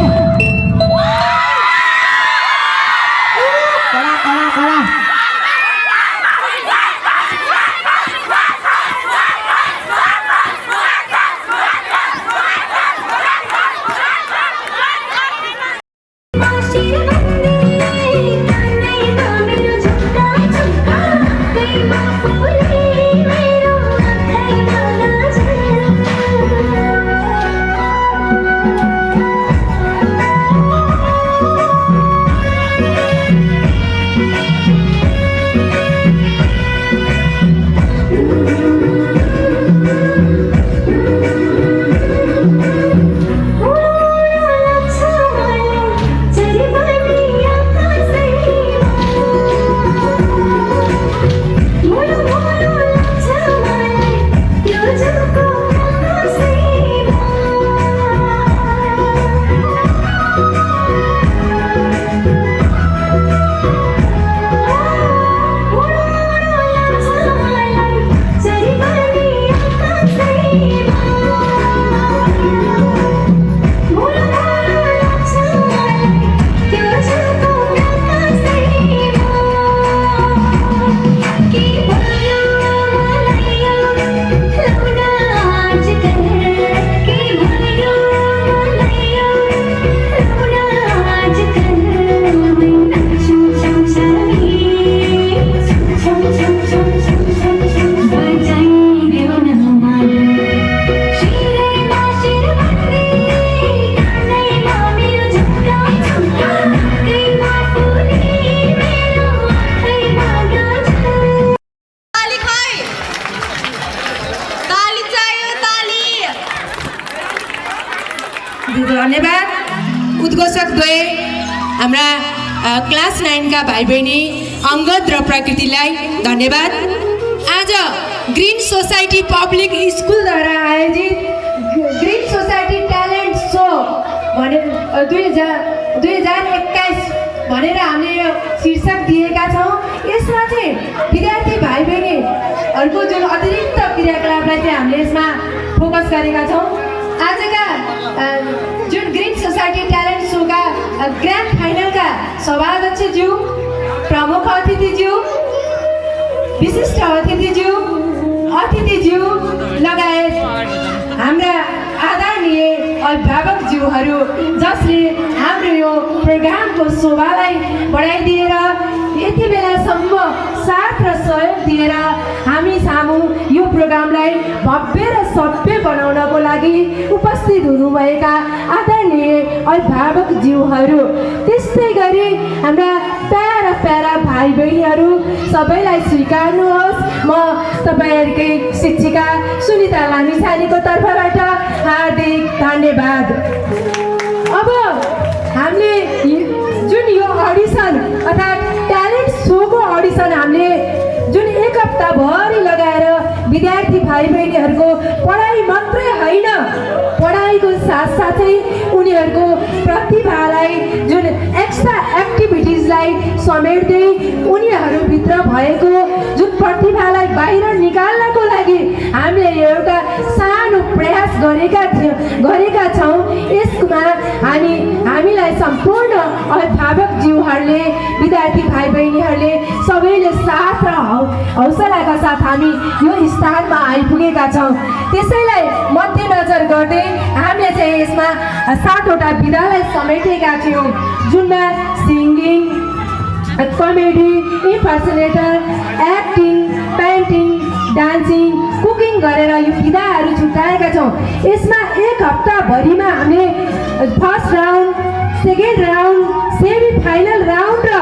कला धन्यवाद उद्घोषक द्वय हाम्रा क्लास 9 का भाइ बहिनी अङ्गद र प्रकृतिलाई धन्यवाद। आज ग्रिन सोसाइटी पब्लिक स्कुलद्वारा आयोजित ग्रिन सोसाइटी ट्यालेन्ट सो भनेर 2021 भनेर हामीले यो शीर्षक दिएका छौँ। यसमा चाहिँ विद्यार्थी भाइ बहिनीहरूको जुन अतिरिक्त क्रियाकलापलाई चाहिँ हामीले यसमा फोकस गरेका छौँ। आजका जुन ग्रिन सोसाइटी ट्यालेन्ट सोका ग्रान्ड फाइनलका सभाध्यक्षज्यू, प्रमुख अतिथिज्यू, विशिष्ट अतिथिज्यू लगायत हाम्रा आदरणीय अभिभावकज्यूहरू जसले हाम्रो यो प्रोग्रामको शोभालाई बढाइदिएर यति बेलासम्म साथ र सहयोग दिएर हामी सामु यो प्रोग्रामलाई भव्य र सभ्य बनाउनको लागि उपस्थित हुनुभएका आदरणीय अभिभावकज्यूहरू, त्यस्तै गरी हाम्रा प्यारा भाइ बहिनीहरू सबैलाई स्वीकार्नुहोस्। म तपाईँहरूकै शिक्षिका सुनिता लामिछानेको तर्फबाट हार्दिक धन्यवाद। अब हामीले जुन यो अडिसन अर्थात् ट्यालेन्ट सोको अडिसन हामीले जुन एक हप्ताभरि लगाएर विद्यार्थी भाइ बहिनीहरूको पढाइ मात्रै होइन, पढाइको साथसाथै उनीहरूको प्रतिभालाई जुन एक्स्ट्रा एक्टिभिटिजलाई समेट्दै उनीहरूभित्र भएको जुन प्रतिभालाई बाहिर निकाल्नको लागि हामीले एउटा सानो प्रयास गरेका छौँ। यसमा हामीलाई सम्पूर्ण अभिभावकज्यूहरूले, विद्यार्थी भाइ बहिनीहरूले सबैले साथ र हौसलाका साथ हामी यो स्थानमा आइपुगेका छौँ। त्यसैलाई मध्यनजर गर्दै हामीले चाहिँ यसमा 7वटा विधालाई समेटेका थियौँ, जुनमा singing, comedy, impersonator, acting, painting, dancing, cooking गरेर यो विधाहरू छुट्याएका छौँ। यसमा एक हप्ताभरिमा हामीले first round, second round, semi final round र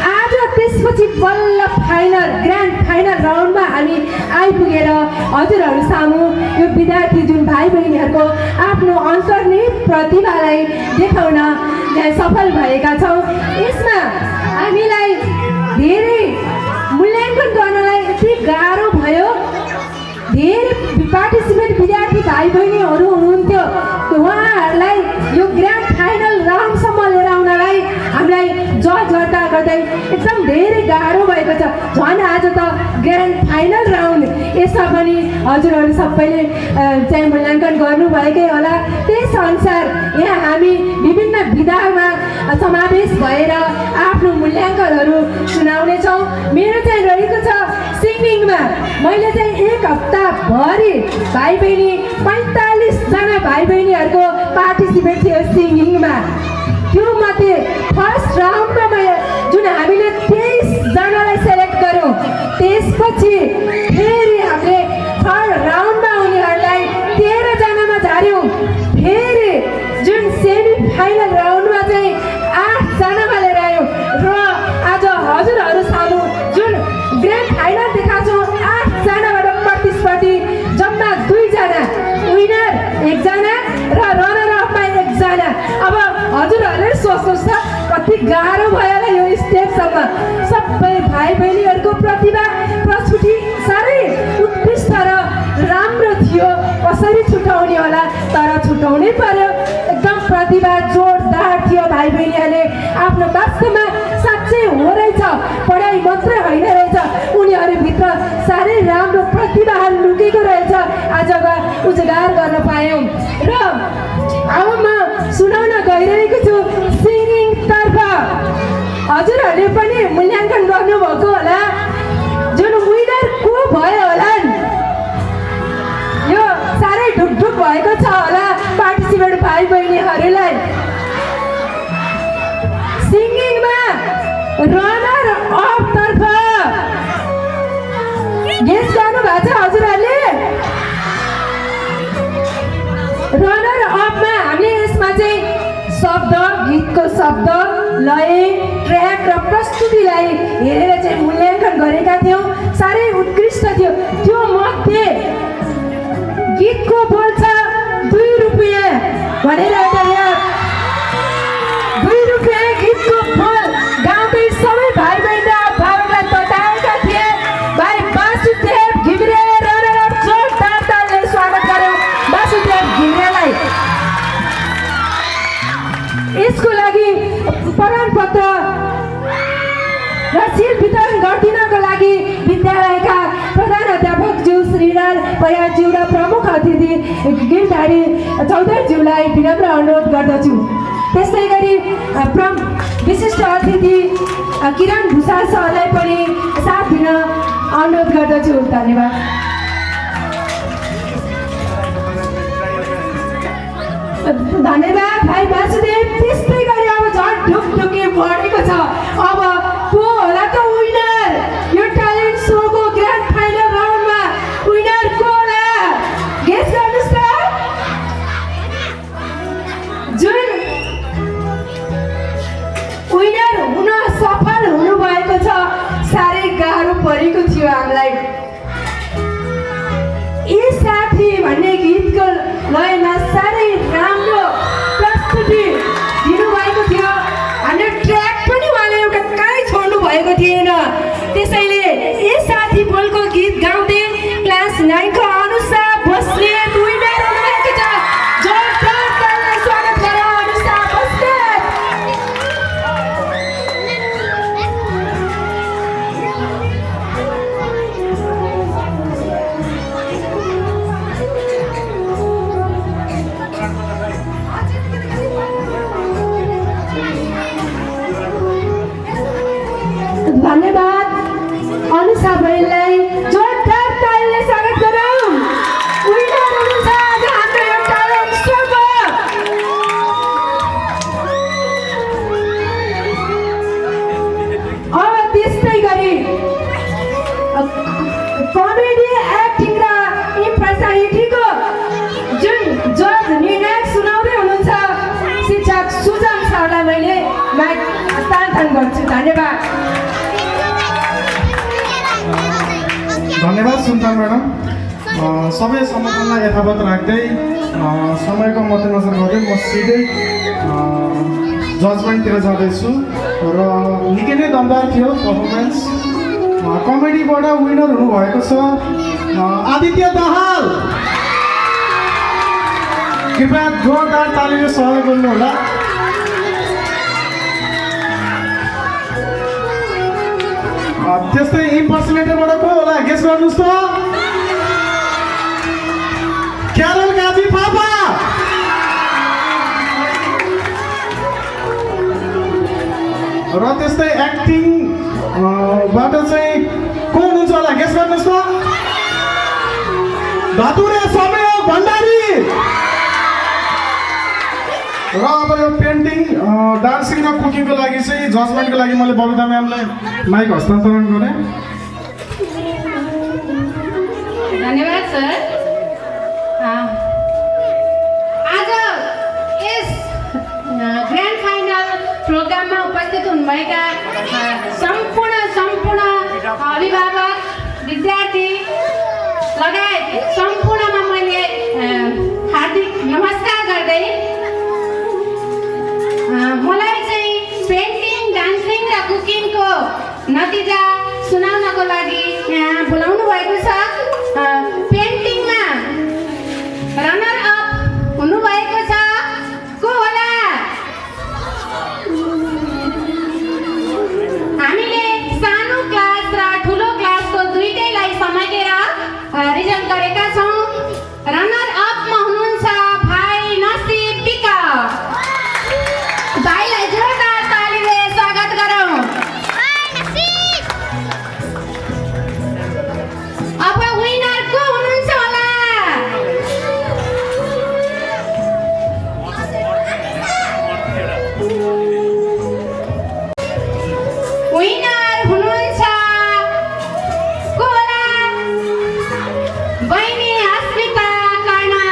आज त्यसपछि बल्ल फाइनल ग्रान्ड फाइनल राउन्डमा हामी आइपुगेर हजुरहरू सामु यो विद्यार्थी जुन भाइ बहिनीहरूको आफ्नो अन्तर्निहित प्रतिभालाई देखाउन सफल भएका छौँ। यसमा हामीलाई धेरै मूल्याङ्कन गर्नलाई यति गाह्रो भयो। धेरै पार्टिसिपेन्ट विद्यार्थी भाइ बहिनीहरू हुनुहुन्थ्यो, उहाँहरूलाई यो ग्रान्ड फाइनल राउन्डसम्म लिएर आउनलाई हामीलाई जज गर्दै एकदम धेरै गाह्रो भएको छ। झन् आज त ग्रान्ड फाइनल राउन्ड, यसमा पनि हजुरहरू सबैले चाहिँ मूल्याङ्कन गर्नुभएकै होला। त्यसअनुसार यहाँ हामी विभिन्न विधामा समावेश भएर आफ्नो मूल्याङ्कनहरू सुनाउनेछौँ। मेरो चाहिँ रहेको छ सिङ्गिङमा। मैले चाहिँ एक हप्ताभरि भाइ बहिनी 45 जना भाइ बहिनीहरूको पार्टिसिपेट थियो सिङ्गिङमा। त्यो मध्ये फर्स्ट राउन्डमा जुन हामीले 23 जनालाई सेलेक्ट गऱ्यौँ, त्यसपछि फेरि हामीले थर्ड राउन्डमा उनीहरूलाई 13 जनामा झार्यौँ। फेरि जुन सेमी फाइनल राउन्डमा चाहिँ 8 जनामा लिएर आयौँ र आज हजुरहरू सामु जुन ग्रान्ड फाइनल देखाउँछौँ 8 जनाबाट प्रतिस्पर्धी जम्मा 2 जना, विनर 1 जना र रनर अपमा 1 जना। अब हजुरहरूले सोच्नुहोस् त कति गाह्रो भयो होला यो स्टेपसम्म। सबै भाइ बहिनीहरूको प्रतिभा प्रस्तुति साह्रै उत्कृष्ट र राम्रो थियो। कसरी छुटाउने होला, तर छुटाउनै पर्यो। एकदम प्रतिभा जोरदार थियो। भाइ बहिनीहरूले आफ्नो वास्तवमा साँच्चै हो रहेछ, पढाइ मात्रै होइन रहेछ, उनीहरूभित्र साह्रै राम्रो प्रतिभाहरू लुकेको रहेछ। आज उजागर गर्न पायौँ र अब म सुनाउन गइरहेको छु सिङ्गिङतर्फ। हजुरहरूले पनि मूल्याङ्कन गर्नुभएको होला, जुन विनर को भयो होला। यो साह्रै ढुकढुक भएको छ होला पार्टिसिपेट भाइ बहिनीहरूलाई। सिङ्गिङमा रनर अप तर्फ गेस गर्नुभएको छ हजुरहरूले। रनर अपमा हामीले यसमा चाहिँ शब्द, गीतको शब्द, लय, ट्र्याक र प्रस्तुतिलाई हेरेर चाहिँ मूल्याङ्कन गरेका थियौँ। साह्रै उत्कृष्ट थियो। त्यो मध्ये गीतको बोल छ 2 रुपियाँ भनेर एउटा याद। 2 रुपियाँ गीतको बोल गाउँदै सबै भाइ बहिनी यसको लागि प्रमाणपत्र र सिल वितरण गरिदिनको लागि विद्यालयका प्रधानाध्यापकज्यू श्रीलाल पयाज्यू र प्रमुख अतिथि गिरधारी चौधरीज्यूलाई विनम्र अनुरोध गर्दछु। त्यस्तै गरी विशिष्ट अतिथि किरण भूषाल सरलाई पनि साथ दिन अनुरोध गर्दछु। धन्यवाद। धन्यवाद भाइ वासुदेव। त्यस्तै गरी अब झन् ढुकढुकी बढेको छ। अब को होला त विनर? यो ट्यालेन्ट सोको ग्रान्ड फाइनल राउन्डमा विनर को होला? गेस गर्नुहोस् त। जुन विनर हुन सफल हुनुभएको छ, साह्रै गाह्रो परेको थियो हामीलाई। यी साथी भन्ने गीतको लयमा साह्रै राम्रो प्रस्तुति दिनुभएको थियो। हामीले ट्र्याक पनि उहाँले एउटा कहीँ छोड्नु भएको थिएन। त्यसैले यी साथी बोलको गीत गाउँदै क्लास 9 को अनुषा बस्नेत विनर हुनुभएको छ। जोरदार तालीले स्वागत गरौँ अनुषा बस्नेत। धन्यवाद अनुषा बहिनीलाई। जोरदार तालीले स्वागत गरौँ। विनर हुनुहुन्छ आज हाम्रो यो ट्यालेन्ट सोको। अब त्यस्तै गरी कमेडी एक्टिङ र इम्पर्सनालिटीको जुन जज निर्णायक सुनाउँदै हुनुहुन्छ शिक्षक सुजन सरलाई मैले माइक हस्तान्तरण गर्छु। धन्यवाद। धन्यवाद सुन्ता म्याडम। सबै समयलाई यथावत राख्दै समयको मध्यनजर गर्दै म सिधै जजमेन्टतिर जाँदैछु र निकै नै दमदार थियो पर्फर्मेन्स। कमेडीबाट विनर हुनुभएको छ आदित्य दाहाल। कृपया जोरदार तालीले सहयोग गर्नुहोला। त्यस्तै इम्पर्सनेटरबाट को होला? गेस गर्नुहोस् त। क्यारल गाजी पापा। र त्यस्तै एक्टिङ बाट चाहिँ को हुनुहुन्छ होला? गेस गर्नुहोस् त। धतुरे समय भण्डारी। र अब यो पेन्टिङ डान्सिङ र कुकिङको लागि चाहिँ जजमेन्टको लागि मैले बबिता म्यामलाई माइक हस्तान्तरण गरेँ। धन्यवाद सर। आज यस ग्रान्ड फाइनल प्रोग्राममा उपस्थित हुनुभएका सम्पूर्ण अभिभावक, विद्यार्थी लगायत सम्पूर्णमा मैले हार्दिक नमस्कार गर्दै मलाई चाहिँ पेन्टिङ, डान्सिङ र कुकिङको नतिजा सुनाउनको लागि यहाँ बोलाउनु भएको छ। पेन्टिङमा रनर अप हुनुभएको छ को होला? हामीले सानो क्लास र ठुलो क्लासको दुईटैलाई समेटेर रिजल्ट गरेका छौँ। रनर अपमा हुनुहुन्छ भाइ नसिब बिका। भाइलाई जोरदार तालीले स्वागत गरौँ। अब विनर को हुनुहुन्छ होला? विनर हुनुहुन्छ को होला? बहिनी अस्मिता कर्णा।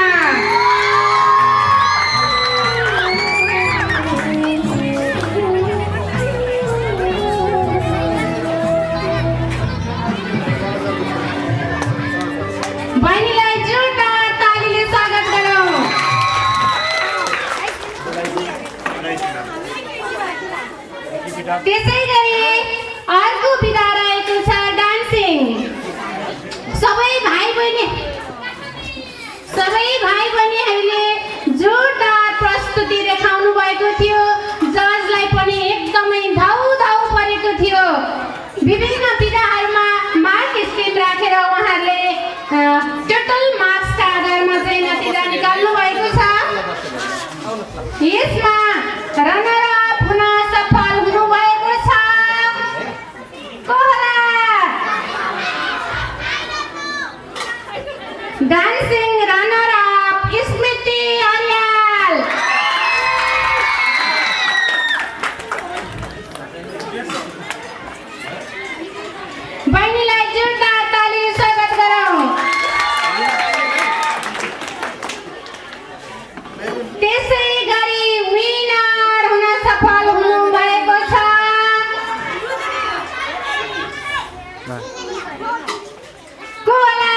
बहिनीलाई जोरदार तालीले स्वागत गरौँ। त्यसै गरी अर्को विधा रहेको छ डान्सिङ। सबै भाइ बहिनीहरूले जोरदार प्रस्तुति देखाउनु भएको थियो। यसमा रनर अप हुन सफल हुनुभएको छ को होला? डान्सिङ रनर अप स्मृति अर्याल। बहिनीलाई जोरदार ताली स्वागत गरौँ। त्यसै गरी विनर हुन सफल हुनुभएको छ को होला?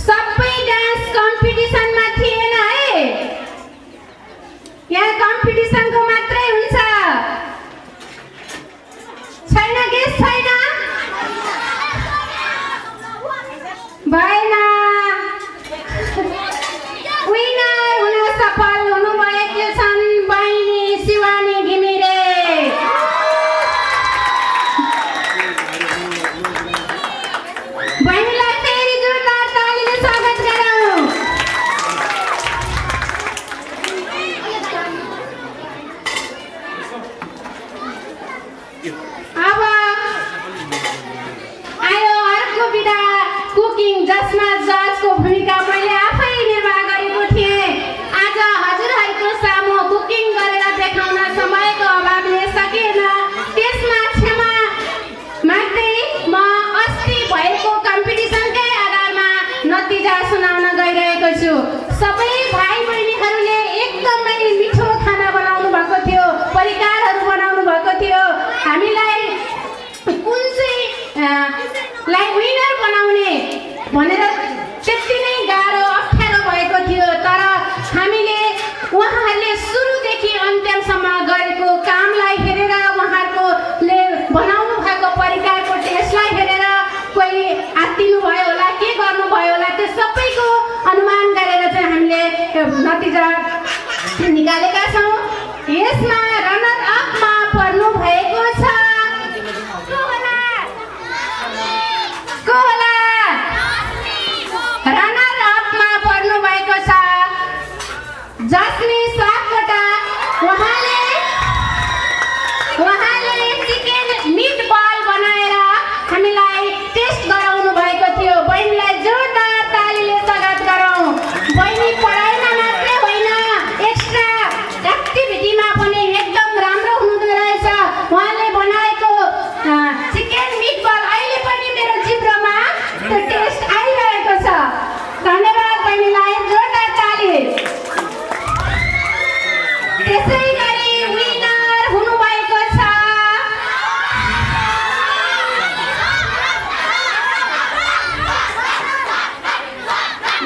सबै डान्स कम्पिटिसनमा थिएन है, यहाँ कम्पिटिसनको मात्रै हुन्छ, छैन गेस छैन भएन। विनर हुन सफल हुनुभएको छन् बहिनी शिवानी घिमिरे। बहिनीलाई फेरि जोरदार तालीले स्वागत गरौँ। अब आयो अर्को विधा कुकिङ, जसमा जजको भूमिका मैले आफै निर्वाह गरेको थिएँ। आज हजुरहरूको सामु कुकिङ गरेर देखाउन समयको अभावले सकिएन, त्यसमा क्षमा माग्दै म अस्ति भएको कम्पिटिसनकै आधारमा नतिजा सुनाउन गइरहेको छु। सबै भाइ बहिनीहरूले एकदमै मिठो खाना बनाउनु भएको थियो, परिकारहरू बनाउनु भएको थियो। हामीलाई कुन चाहिँ लाई विनर बनाउने भनेर त्यति नै गाह्रो अप्ठ्यारो भएको थियो, तर हामीले उहाँहरूले सुरुदेखि अन्त्यसम्म गरेको कामलाई हेरेर, उहाँहरूकोले बनाउनु भएको परिकारको टेस्टलाई हेरेर कोही आत्तिनु भयो होला, के गर्नुभयो होला, त्यो सबैको अनुमान गरेर चाहिँ हामीले नतिजा निकालेका छौँ। यसमा रनर अपमा पर्नु भएको छ को होला? रनर अपमा पर्नु भएको छ जसले सापकोटा। उहाँले चिकन मिट बल बनाएर हामीलाई टेस्ट गराउनु भएको थियो। बहिनीलाई जोरदार तालीले स्वागत गरौँ। बहिनी पढाइमा मात्रै होइन, एक्स्ट्रा एक्टिभिटीमा पनि एकदम राम्रो हुनुहुँदो रहेछ। उहाँले बनाएको चिकन मिट बल अहिले पनि मेरो जिब्रोमा त्यो टेस्ट आइरहेको छ। धन्यवाद बहिनीलाई, जोरदार ताली। त्यसै गरी विनर हुनुभएको छ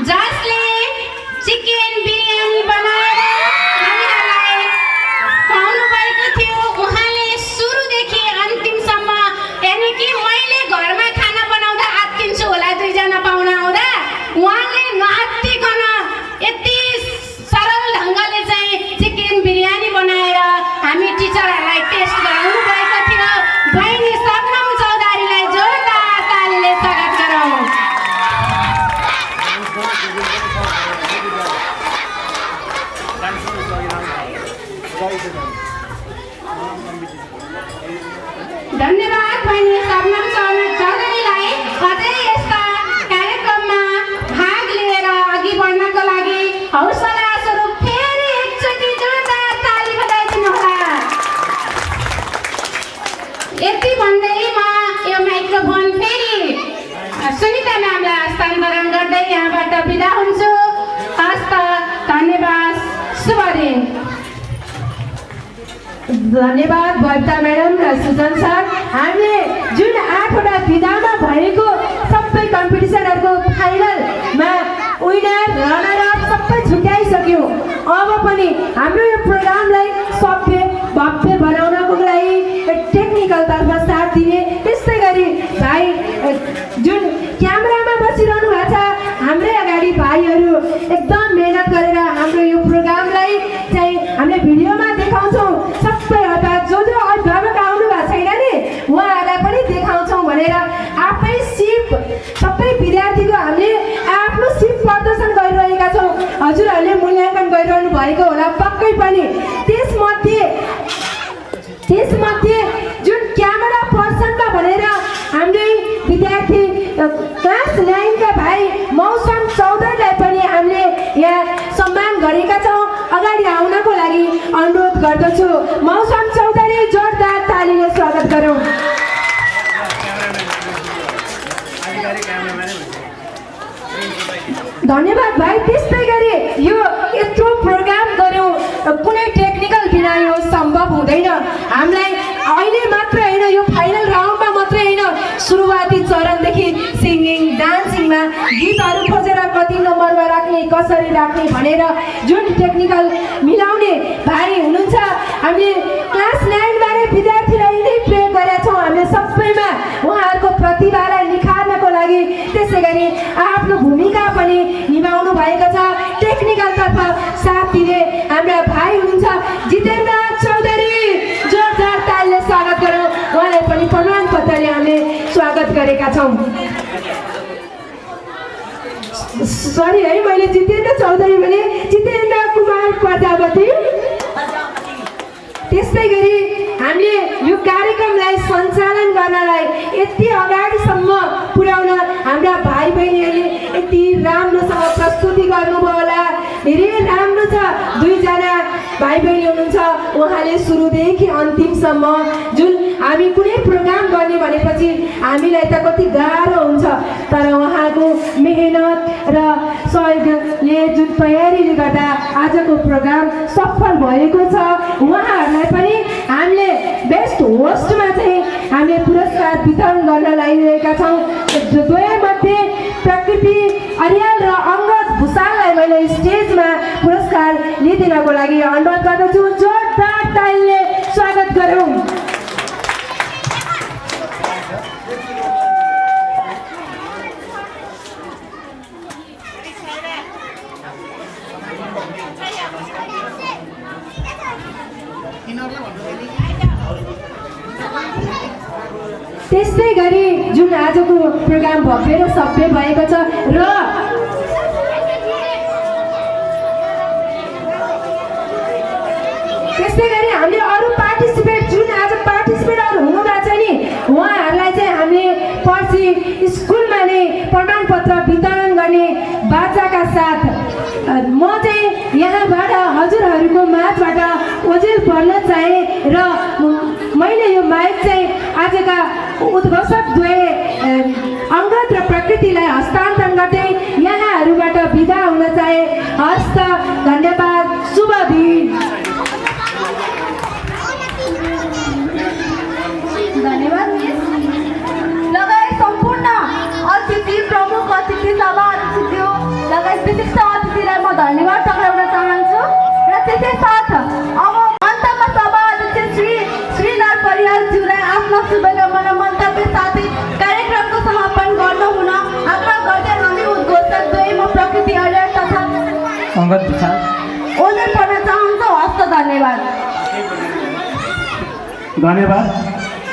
जसले चिकन बिरयानी बनाएर हामीलाई खुवाउनु भएको थियो। उहाँले सुरुदेखि अन्तिमसम्म, यानि कि मैले घरमा खाना बनाउँदा आत्तिन्छु होला दुईजना पाहुना आउँदा, उहाँले नआत्तिकन यति सरल ढङ्गले चाहिँ चिकन बिरयानी बनाएर हामी टिचरहरूलाई टेस्ट गराउनु भएको थियो। बहिनी सबनम चौधरीलाई जोरदार तालीले स्वागत गरौँ। धन्यवाद बहिनी सबनम चौधरीलाई अझै यस्ता कार्यक्रममा भाग लिएर अघि बढ्नको लागि हौसला स्वरूप फेरि एकचोटि जोरदार ताली बजाइदिनु होला। यति भन्दै म यो माइक्रोफोन फेरि सुनिता म्यामलाई हस्तान्तरण गर्दै यहाँबाट बिदा हुन्छु। हस्त, धन्यवाद, शुभ दिन। धन्यवाद बबिता म्याडम र सुजन सर। हामीले जुन 8वटा विधामा भएको सबै कम्पिटिसनहरूको फाइनलमा विनर रनर अप सबै छुट्याइसक्यौँ। अब पनि हाम्रो यो प्रोग्रामलाई सभ्य भव्य बनाउनको लागि टेक्निकल तर्फ साथ दिने, त्यस्तै गरी भाइ जुन क्यामेरामा बसिरहनु भएको छ हाम्रै अगाडि भाइहरू एकदम मेहनत गरेर हाम्रो यो प्रोग्रामलाई चाहिँ हामीले भिडियोमा देखाउँछौँ। सबै अर्थात् जो अभिभावक आउनु भएको छैन नि उहाँहरूलाई पनि देखाउँछौँ भनेर आफै सिप सबै विद्यार्थीको हामीले आफ्नो सिप प्रदर्शन गरिरहेका छौँ। हजुरहरूले मूल्याङ्कन गरिरहनु भएको होला पक्कै पनि। त्यसमध्ये जुन क्यामेरा पर्सनमा भनेर हामीले विद्यार्थी क्लास 9 का भाइ मौसम चौधरीलाई पनि हामीले यहाँ सम्मान गरेका छौँ। अगाडि आउनको लागि अनुरोध गर्दछु। मौसम चौधरी जोरदार तालीले स्वागत गरौँ। धन्यवाद भाइ। त्यस्तै गरी यो यत्रो प्रोग्राम गऱ्यौँ, कुनै टेक्निकल बिना यो सम्भव हुँदैन। हामीलाई अहिले मात्र होइन, यो फाइनल राउन्डमा मात्रै होइन, सुरुवाती चरणदेखि सिङ्गिङ डान्सिङमा गीतहरू खोजेर कति नम्बरमा राख्ने कसरी राख्ने भनेर जुन टेक्निकल मिलाउने भाइ हुनुहुन्छ, हामीले क्लास 9 बारे विद्यार्थीलाई नै प्रयोग गरेका छौँ हामीले सबैमा उहाँहरूको प्रतिभालाई निखार्नको लागि। त्यसै गरी आफ्नो भूमिका पनि निभाउनु भएको छ। टेक्निकलतर्फ साथ दिने हाम्रा भाइ हुनुहुन्छ जितेन्द्र चौधरी, जोरदार तालीले स्वागत गरौँ। उहाँलाई पनि प्रमाणपत्रले हामीले स्वागत गरेका छौँ। सरी है, मैले जितेन्द्र चौधरी भने जितेन्द्र कुमार प्रजापति। त्यस्तै गरी हामीले यो कार्यक्रमलाई सञ्चालन गर्नलाई यति अगाडिसम्म पुर्याउन हाम्रा भाइ बहिनीहरूले यति राम्रोसँग प्रस्तुति गर्नुभयो होला। धेरै राम्रो छ। 2 जना भाइ बहिनी हुनुहुन्छ, उहाँले सुरुदेखि अन्तिमसम्म जुन हामी कुनै प्रोग्राम गर्ने भनेपछि हामीलाई त कति गाह्रो हुन्छ, तर उहाँको मेहनत र सहयोगले जुन तयारीले गर्दा आजको प्रोग्राम सफल भएको छ। उहाँहरूलाई पनि हामीले बेस्ट होस्टमा चाहिँ हामीले पुरस्कार वितरण गर्न लागिरहेका छौँ। द्वयमध्ये प्रकृति अर्याल र अङ्गद भुषाललाई मैले स्टेजमा पुरस्कार लिइदिनको लागि अनुरोध गर्दछु। जोरदार तालीले स्वागत गरौँ। त्यस्तै गरी जुन आजको प्रोग्राम भव्य र सभ्य भएको छ र त्यस्तै गरी हामीले अरू पार्टिसिपेट जुन आज पार्टिसिपेटहरू हुनुभएको छ नि, उहाँहरूलाई चाहिँ हामीले पर्सि स्कुलमा नै प्रमाणपत्र वितरण गर्ने बाचाका साथ म चाहिँ यहाँबाट हजुरहरूको माझबाट ओजेल पर्न चाहे र मैले यो माइक चाहिँ आजका उद्घोषक द्वय अङ्गद र प्रकृतिलाई हस्तान्तरण गर्दै यहाँहरूबाट बिदा हुन चाहे। हस्त, धन्यवाद, शुभ दिन। धन्यवाद मिस। लगायत सम्पूर्ण अतिथि, प्रमुख अतिथि, सभा अतिथि लगायत विशिष्ट अतिथिलाई म धन्यवाद टक्राउन चाहन्छु। र त्यसै साथ अब अन्तमा सभा अध्यक्ष श्री श्रीलाल परियारज्यूलाई आफ्नो शुभकामना मन्तव्य साथै कार्यक्रमको समापन गर्नु हुन आग्रह गर्दै हामी उद्घोषक द्वय म प्रकृति अर्याल तथा अङ्गद भुषाल ओजेल पर्न चाहन्छु। हस्त, धन्यवाद। धन्यवाद।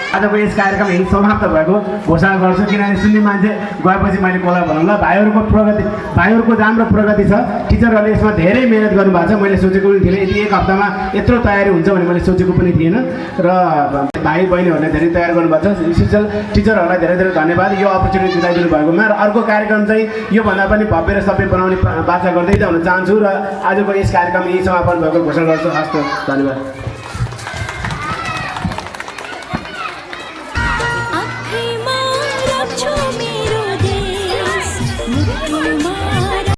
आजको यस कार्यक्रम यही समाप्त भएको घोषणा गर्छु, किनभने सुन्ने मान्छे गएपछि मैले कसलाई भनौँला। भाइहरूको राम्रो प्रगति छ। टिचरहरूले यसमा धेरै मेहनत गर्नुभएको छ। मैले सोचेको पनि थिइनँ यति एक हप्तामा यत्रो तयारी हुन्छ भने मैले सोचेको पनि थिएन। र भाइ बहिनीहरूले धेरै तयार गर्नुभएको छ। स्पेसल टिचरहरूलाई धेरै धेरै धन्यवाद यो अपर्च्युनिटी दिलाइदिनु भएकोमा। र अर्को कार्यक्रम चाहिँ योभन्दा पनि भव्य र सबै बनाउने बाचा गर्दै जान चाहन्छु। र आजको यस कार्यक्रम यही समापन भएको घोषणा गर्छु। हस्त, धन्यवाद।